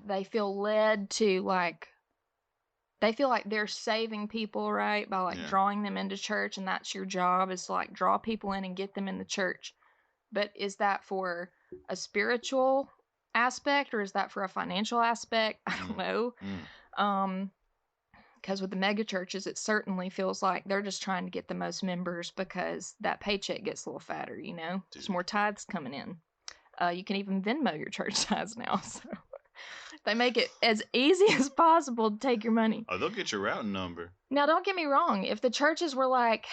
they feel led to they feel like they're saving people, right? By drawing them into church, and that's your job, is to draw people in and get them in the church. But is that for a spiritual aspect or is that for a financial aspect? I don't know. Because with the mega churches, it certainly feels like they're just trying to get the most members because that paycheck gets a little fatter, There's more tithes coming in. You can even Venmo your church tithes now, so they make it as easy as possible to take your money. Oh, they'll get your routing number. Now, don't get me wrong. If the churches were like,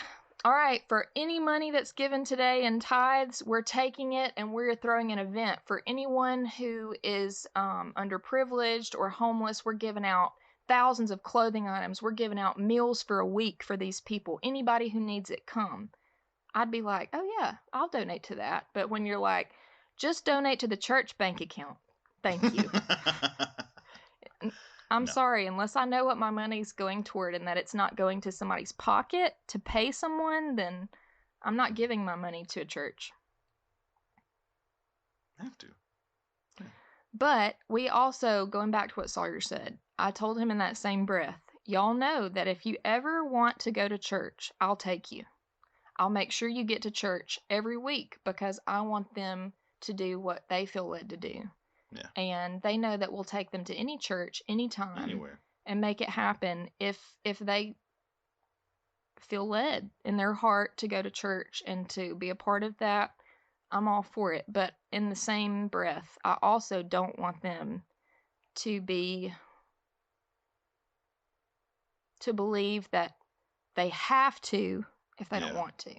all right, for any money that's given today in tithes, we're taking it and we're throwing an event. For anyone who is underprivileged or homeless, we're giving out thousands of clothing items. We're giving out meals for a week for these people. Anybody who needs it, come. I'd be like, oh yeah, I'll donate to that. But when you're like, just donate to the church bank account, thank you. I'm No. sorry, unless I know what my money's going toward and that it's not going to somebody's pocket to pay someone, then I'm not giving my money to a church. Have to. But we also, going back to what Sawyer said, I told him in that same breath, y'all know that if you ever want to go to church, I'll take you. I'll make sure you get to church every week because I want them to do what they feel led to do. Yeah. And they know that we'll take them to any church, anytime, Anywhere. and make it happen if they feel led in their heart to go to church and to be a part of that. I'm all for it. But in the same breath, I also don't want them to believe that they have to if they don't want to.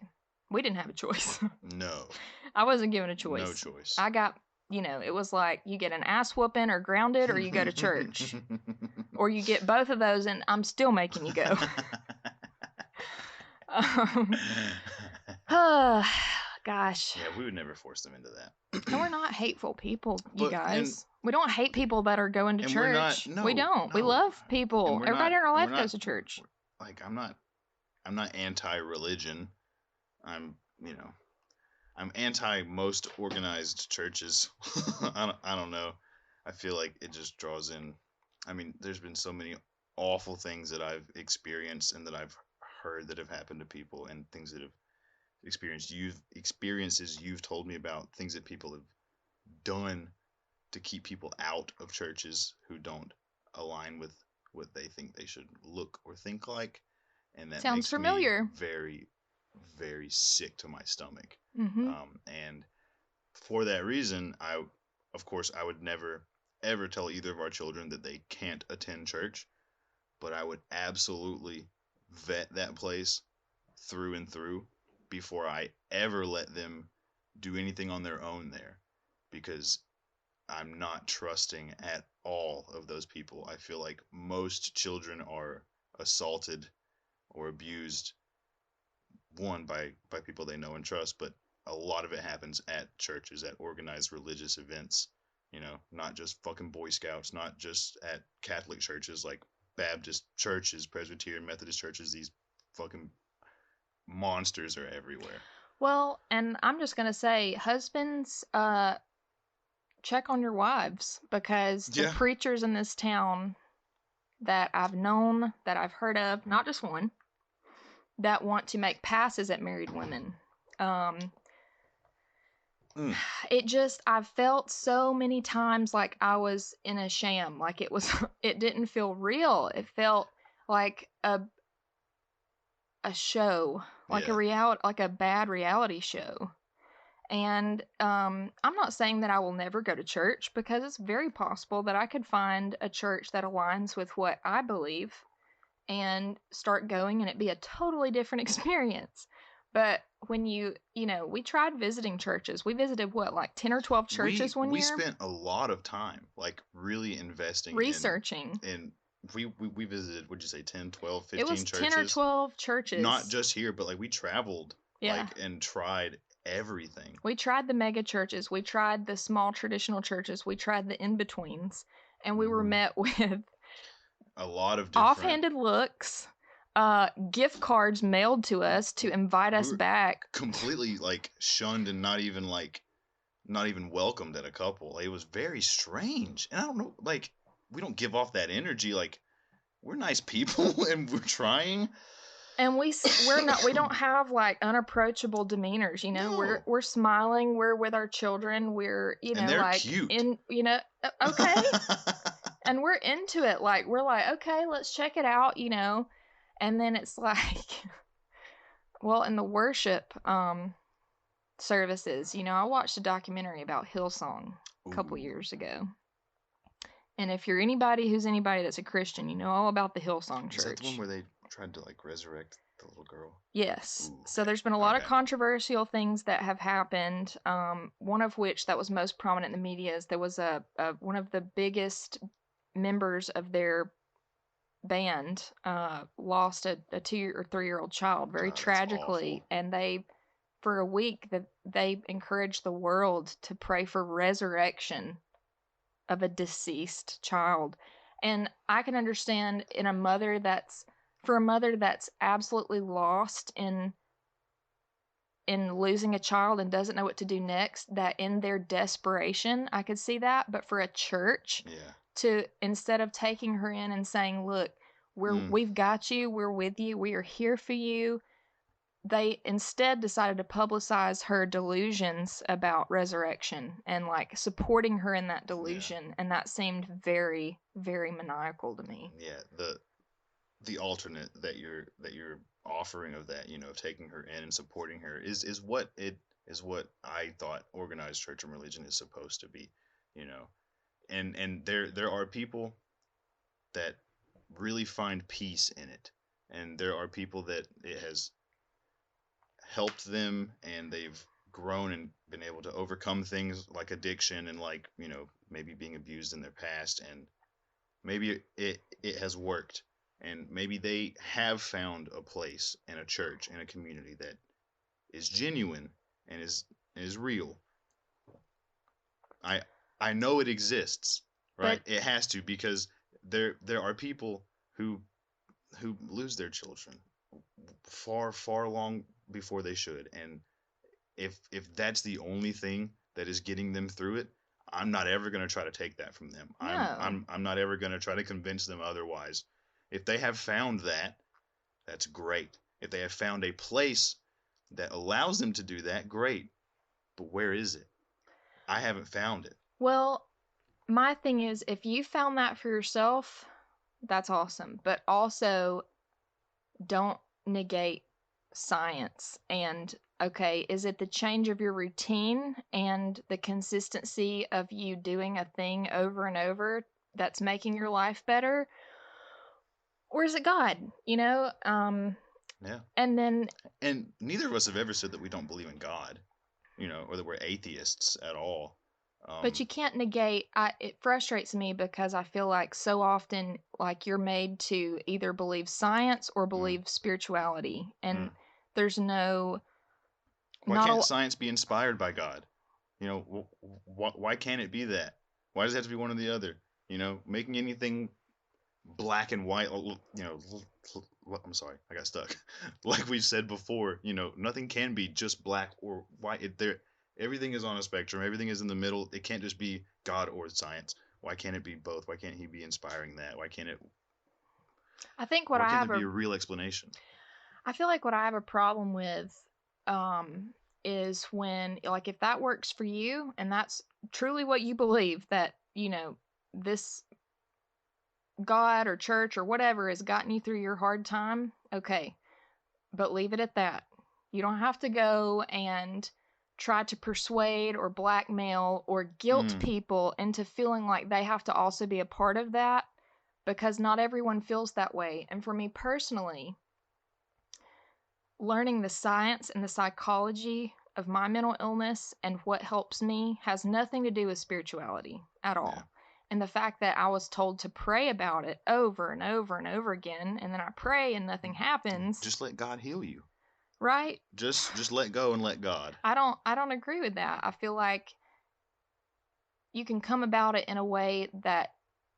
We didn't have a choice. No. I wasn't given a choice. No choice. I got, it was like you get an ass whooping or grounded or you go to church. Or you get both of those and I'm still making you go. Gosh. Yeah, we would never force them into that. And we're not hateful people, you guys. We don't hate people that are going to church. We don't. We love people. Everybody in our life goes to church. Like, I'm not anti-religion. I'm anti most organized churches. I don't know. I feel like it just draws in. I mean, there's been so many awful things that I've experienced and that I've heard that have happened to people, and things that have experiences you've told me about, things that people have done to keep people out of churches who don't align with what they think they should look or think like, and that sounds makes familiar. me very, very sick to my stomach. Mm-hmm. And for that reason, of course, I would never ever tell either of our children that they can't attend church, but I would absolutely vet that place through and through before I ever let them do anything on their own there, because I'm not trusting at all of those people. I feel like most children are assaulted or abused, one, by people they know and trust, but a lot of it happens at churches, at organized religious events. Not just fucking Boy Scouts, not just at Catholic churches like Baptist churches, Presbyterian, Methodist churches. These fucking monsters are everywhere. Well, and I'm just going to say, husbands, check on your wives, because the preachers in this town that I've known, that I've heard of, not just one, that want to make passes at married women. I've felt so many times like I was in a sham, like it didn't feel real. It felt like a show, like a bad reality show. And I'm not saying that I will never go to church, because it's very possible that I could find a church that aligns with what I believe and start going and it be a totally different experience. But when we tried visiting churches. We visited like 10 or 12 churches one year. We spent a lot of time like really investing researching. And we visited, would you say 10, 12, 15 churches? It was 10 or 12 churches. Not just here, but like we traveled and tried everything. We tried the mega churches. We tried the small traditional churches. We tried the in-betweens. And we were met with a lot of different offhanded looks, gift cards mailed to us to invite us back. Completely like shunned and not even welcomed at a couple. It was very strange. And I don't know, like, we don't give off that energy. Like, we're nice people and we're trying. And we don't have like unapproachable demeanors, No. We're smiling, we're with our children, we're, and they're like cute. Okay. And we're into it. Like, we're like, okay, let's check it out, And then it's like, well, in the worship services, I watched a documentary about Hillsong a couple years ago. And if you're anybody that's a Christian, you know all about the Hillsong Church. Is that the one where they tried to like resurrect The little girl. Yes. Ooh, So there's been a lot of okay. controversial things that have happened. One of which that was most prominent in the media is there was one of the biggest members of their band lost a 2 or 3-year-old child very God, that's tragically, awful. and they for a week they encouraged the world to pray for resurrection of a deceased child. And I can understand for a mother that's absolutely lost in losing a child and doesn't know what to do next, that in their desperation, I could see that. But for a church Yeah. to, instead of taking her in and saying, look, we've got you, we're with you, we are here for you, they instead decided to publicize her delusions about resurrection and like supporting her in that delusion. And that seemed very, very maniacal to me. Yeah. The alternate that you're offering of that, of taking her in and supporting her is what I thought organized church and religion is supposed to be, you know. And there are people that really find peace in it. And there are people that it has helped them and they've grown and been able to overcome things like addiction and like, maybe being abused in their past, and maybe it has worked, and maybe they have found a place in a church, in a community that is genuine and is real. I know it exists, right? But It has to, because there are people who lose their children far long before they should, and if that's the only thing that is getting them through it, I'm not ever going to try to take that from them. I'm no. I'm not ever going to try to convince them otherwise. If they have found that, that's great. If they have found a place that allows them to do that, great. But where is it? I haven't found it. Well, my thing is, if you found that for yourself, that's awesome. But also, don't negate science. And okay, is it the change of your routine and the consistency of you doing a thing over and over that's making your life better? Or is it God? Yeah. And then And neither of us have ever said that we don't believe in God, or that we're atheists at all. but you can't negate. It frustrates me because I feel like so often, like you're made to either believe science or believe spirituality, and Mm. there's no Why not can't a. science be inspired by God? Why can't it be that? Why does it have to be one or the other? Making anything black and white. I'm sorry, I got stuck. Like we said before, nothing can be just black or white. Everything is on a spectrum. Everything is in the middle. It can't just be God or science. Why can't it be both? Why can't he be inspiring that? Why can't it? I think Why can't there be a real explanation? I feel like what I have a problem with is when, like, if that works for you and that's truly what you believe, that, this God or church or whatever has gotten you through your hard time, okay, but leave it at that. You don't have to go and try to persuade or blackmail or guilt people into feeling like they have to also be a part of that, because not everyone feels that way. And for me personally, learning the science and the psychology of my mental illness and what helps me has nothing to do with spirituality at all. Yeah. And the fact that I was told to pray about it over and over and over again, and then I pray and nothing happens. Just let God heal you. Right? Just let go and let God. I don't agree with that. I feel like you can come about it in a way that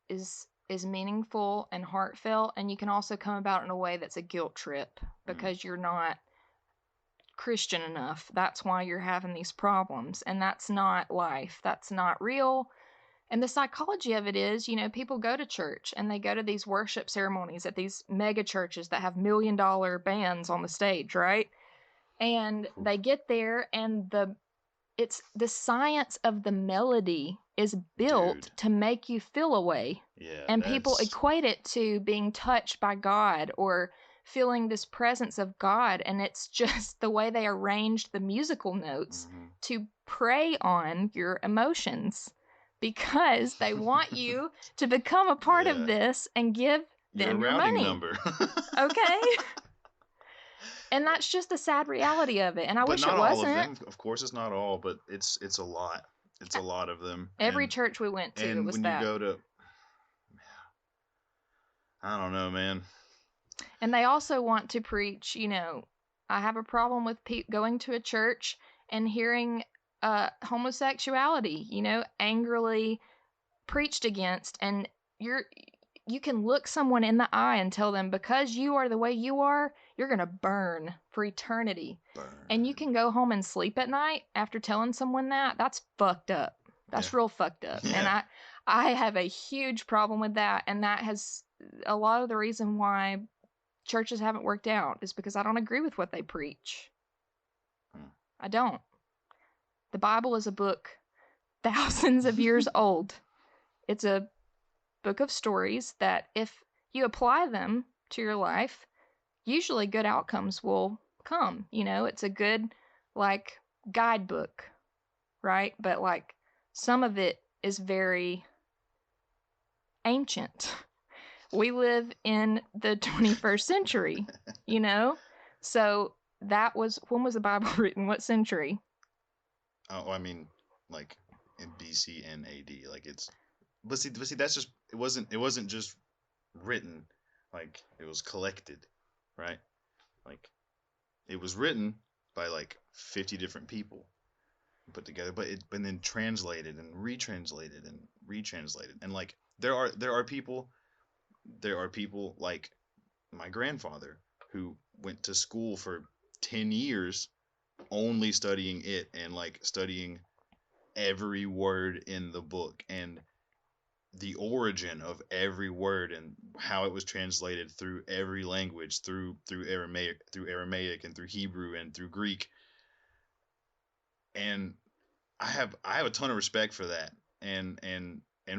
is meaningful and heartfelt, and you can also come about it in a way that's a guilt trip because you're not Christian enough. That's why you're having these problems, and that's not life. That's not real. And the psychology of it is, people go to church and they go to these worship ceremonies at these mega churches that have $1 million bands on the stage, right? And they get there, and it's the science of the melody is built to make you feel a way. Yeah. And people equate it to being touched by God or feeling this presence of God, and it's just the way they arranged the musical notes to prey on your emotions, because they want you to become a part of this and give them your your routing money. number. Okay? And that's just the sad reality of it. And I But wish not it all of wasn't. them. Of course, it's not all, but it's a lot. It's a lot of them. Every church we went to, it And was when you that. go to, I don't know, man. And they also want to preach, I have a problem with going to a church and hearing homosexuality, angrily preached against. And you can look someone in the eye and tell them, because you are the way you are, you're going to burn for eternity. And you can go home and sleep at night after telling someone that. That's fucked up. That's real fucked up. Yeah. And I have a huge problem with that. And that has a lot of the reason why churches haven't worked out is because I don't agree with what they preach. I don't. The Bible is a book thousands of years old. It's a book of stories that if you apply them to your life, usually good outcomes will come. It's a good, guidebook, right? But, some of it is very ancient. We live in the 21st century, So when was the Bible written? What century? Oh, I mean, like in BC and AD. But see, that's just it wasn't just written, like it was collected, right? Like it was written by 50 different people put together, but then translated and retranslated and retranslated, and there are people like my grandfather who went to school for 10 years only studying it and studying every word in the book and the origin of every word and how it was translated through every language, through Aramaic and through Hebrew and through Greek. And I have a ton of respect for that and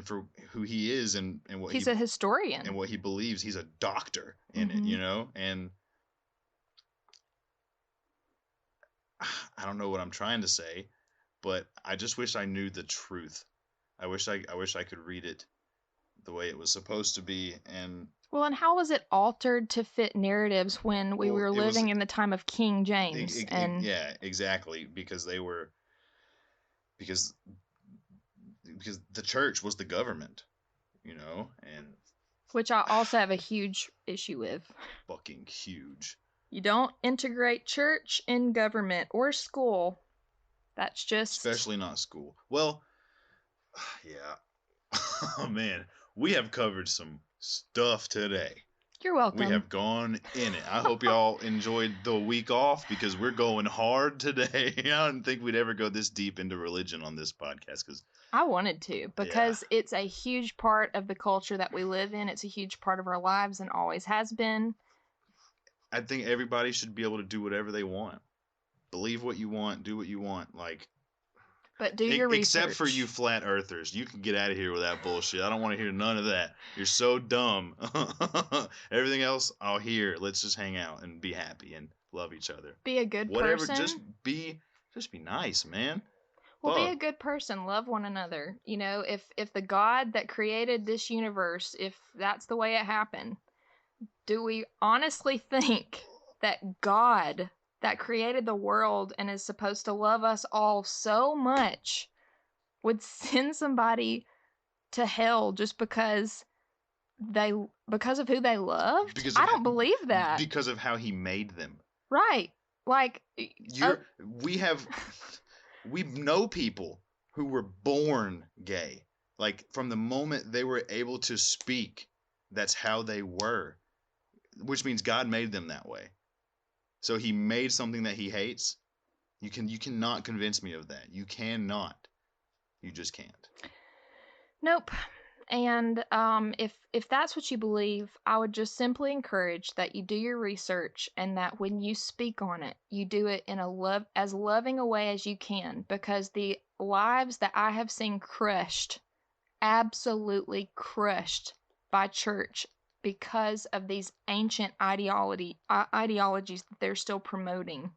for who he is and what he's a historian and what he believes. He's a doctor in it, and I don't know what I'm trying to say, but I just wish I knew the truth. I wish I could read it the way it was supposed to be. And how was it altered to fit narratives when we were living in the time of King James? Yeah, exactly, because because the church was the government, and which I also have a huge issue with. Fucking huge. You don't integrate church in government or school. That's just... Especially not school. Well, yeah. Oh, man. We have covered some stuff today. You're welcome. We have gone in it. I hope y'all enjoyed the week off because we're going hard today. I didn't think we'd ever go this deep into religion on this podcast because I wanted to, because it's a huge part of the culture that we live in. It's a huge part of our lives and always has been. I think everybody should be able to do whatever they want. Believe what you want, do what you want. But do your research. Except for you flat earthers. You can get out of here with that bullshit. I don't want to hear none of that. You're so dumb. Everything else, I'll hear. Let's just hang out and be happy and love each other. Be a good person. Just be nice, man. Well, be a good person. Love one another. If the God that created this universe, if that's the way it happened, do we honestly think that God that created the world and is supposed to love us all so much would send somebody to hell just because of who they loved? I don't believe that. Because of how he made them. Right. We know people who were born gay. From the moment they were able to speak, that's how they were. Which means God made them that way. So he made something that he hates. You cannot convince me of that. You cannot. You just can't. Nope. And if that's what you believe, I would just simply encourage that you do your research and that when you speak on it, you do it in as loving a way as you can, because the lives that I have seen crushed, absolutely crushed by church because of these ancient ideologies that they're still promoting.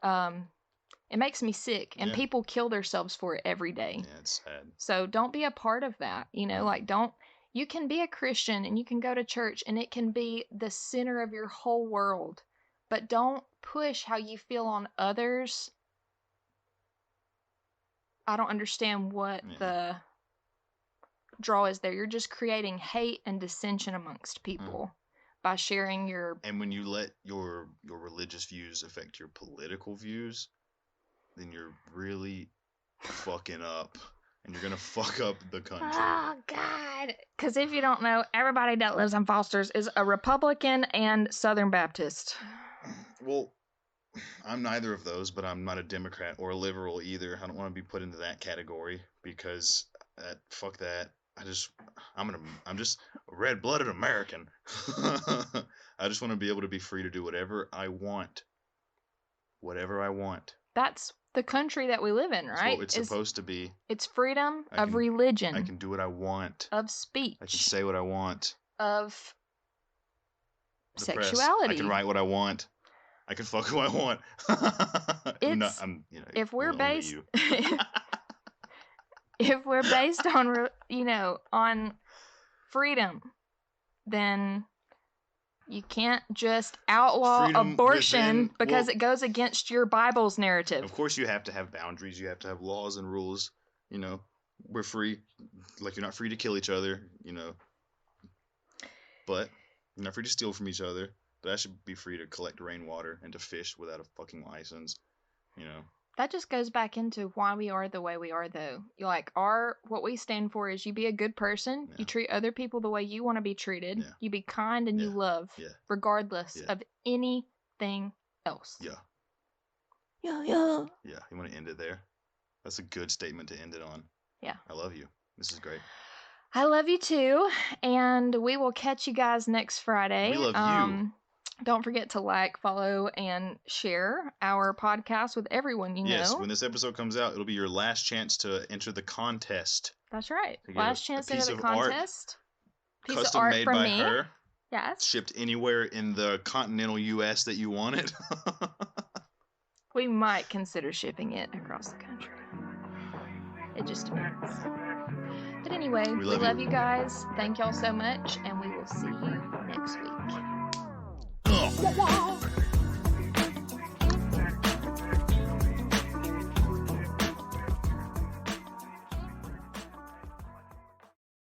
It makes me sick, and people kill themselves for it every day. Yeah, it's sad. So don't be a part of that, you can be a Christian and you can go to church and it can be the center of your whole world, but don't push how you feel on others, I don't understand what the draw is there. You're just creating hate and dissension amongst people by sharing your... And when you let your religious views affect your political views, then you're really fucking up. And you're going to fuck up the country. Oh, God. Because if you don't know, everybody that lives in Foster's is a Republican and Southern Baptist. Well, I'm neither of those, but I'm not a Democrat or a liberal either. I don't want to be put into that category because fuck that. I'm just a red-blooded American. I just want to be able to be free to do whatever I want. Whatever I want. That's the country that we live in, right? That's what it's supposed to be. It's freedom of religion. I can do what I want. Of speech. I can say what I want. Of the sexuality. Press. I can write what I want. I can fuck who I want. If we're based... if we're based on, on freedom, then you can't just outlaw freedom abortion because it goes against your Bible's narrative. Of course you have to have boundaries. You have to have laws and rules. We're free. Like, you're not free to kill each other, But you're not free to steal from each other. But I should be free to collect rainwater and to fish without a fucking license, That just goes back into why we are the way we are, though. What we stand for is you be a good person. Yeah. You treat other people the way you want to be treated. Yeah. You be kind and you love, regardless of anything else. Yeah. Yeah. Yeah. You want to end it there? That's a good statement to end it on. Yeah. I love you. This is great. I love you too. And we will catch you guys next Friday. We love you. Don't forget to like, follow, and share our podcast with everyone you know. Yes, when this episode comes out, it'll be your last chance to enter the contest. That's right. Last chance to enter the contest. Piece of art made from by her. Yes. Shipped anywhere in the continental U.S. that you want it. We might consider shipping it across the country. It just depends. But anyway, we love you guys. Thank y'all so much, and we will see you next week. Oh.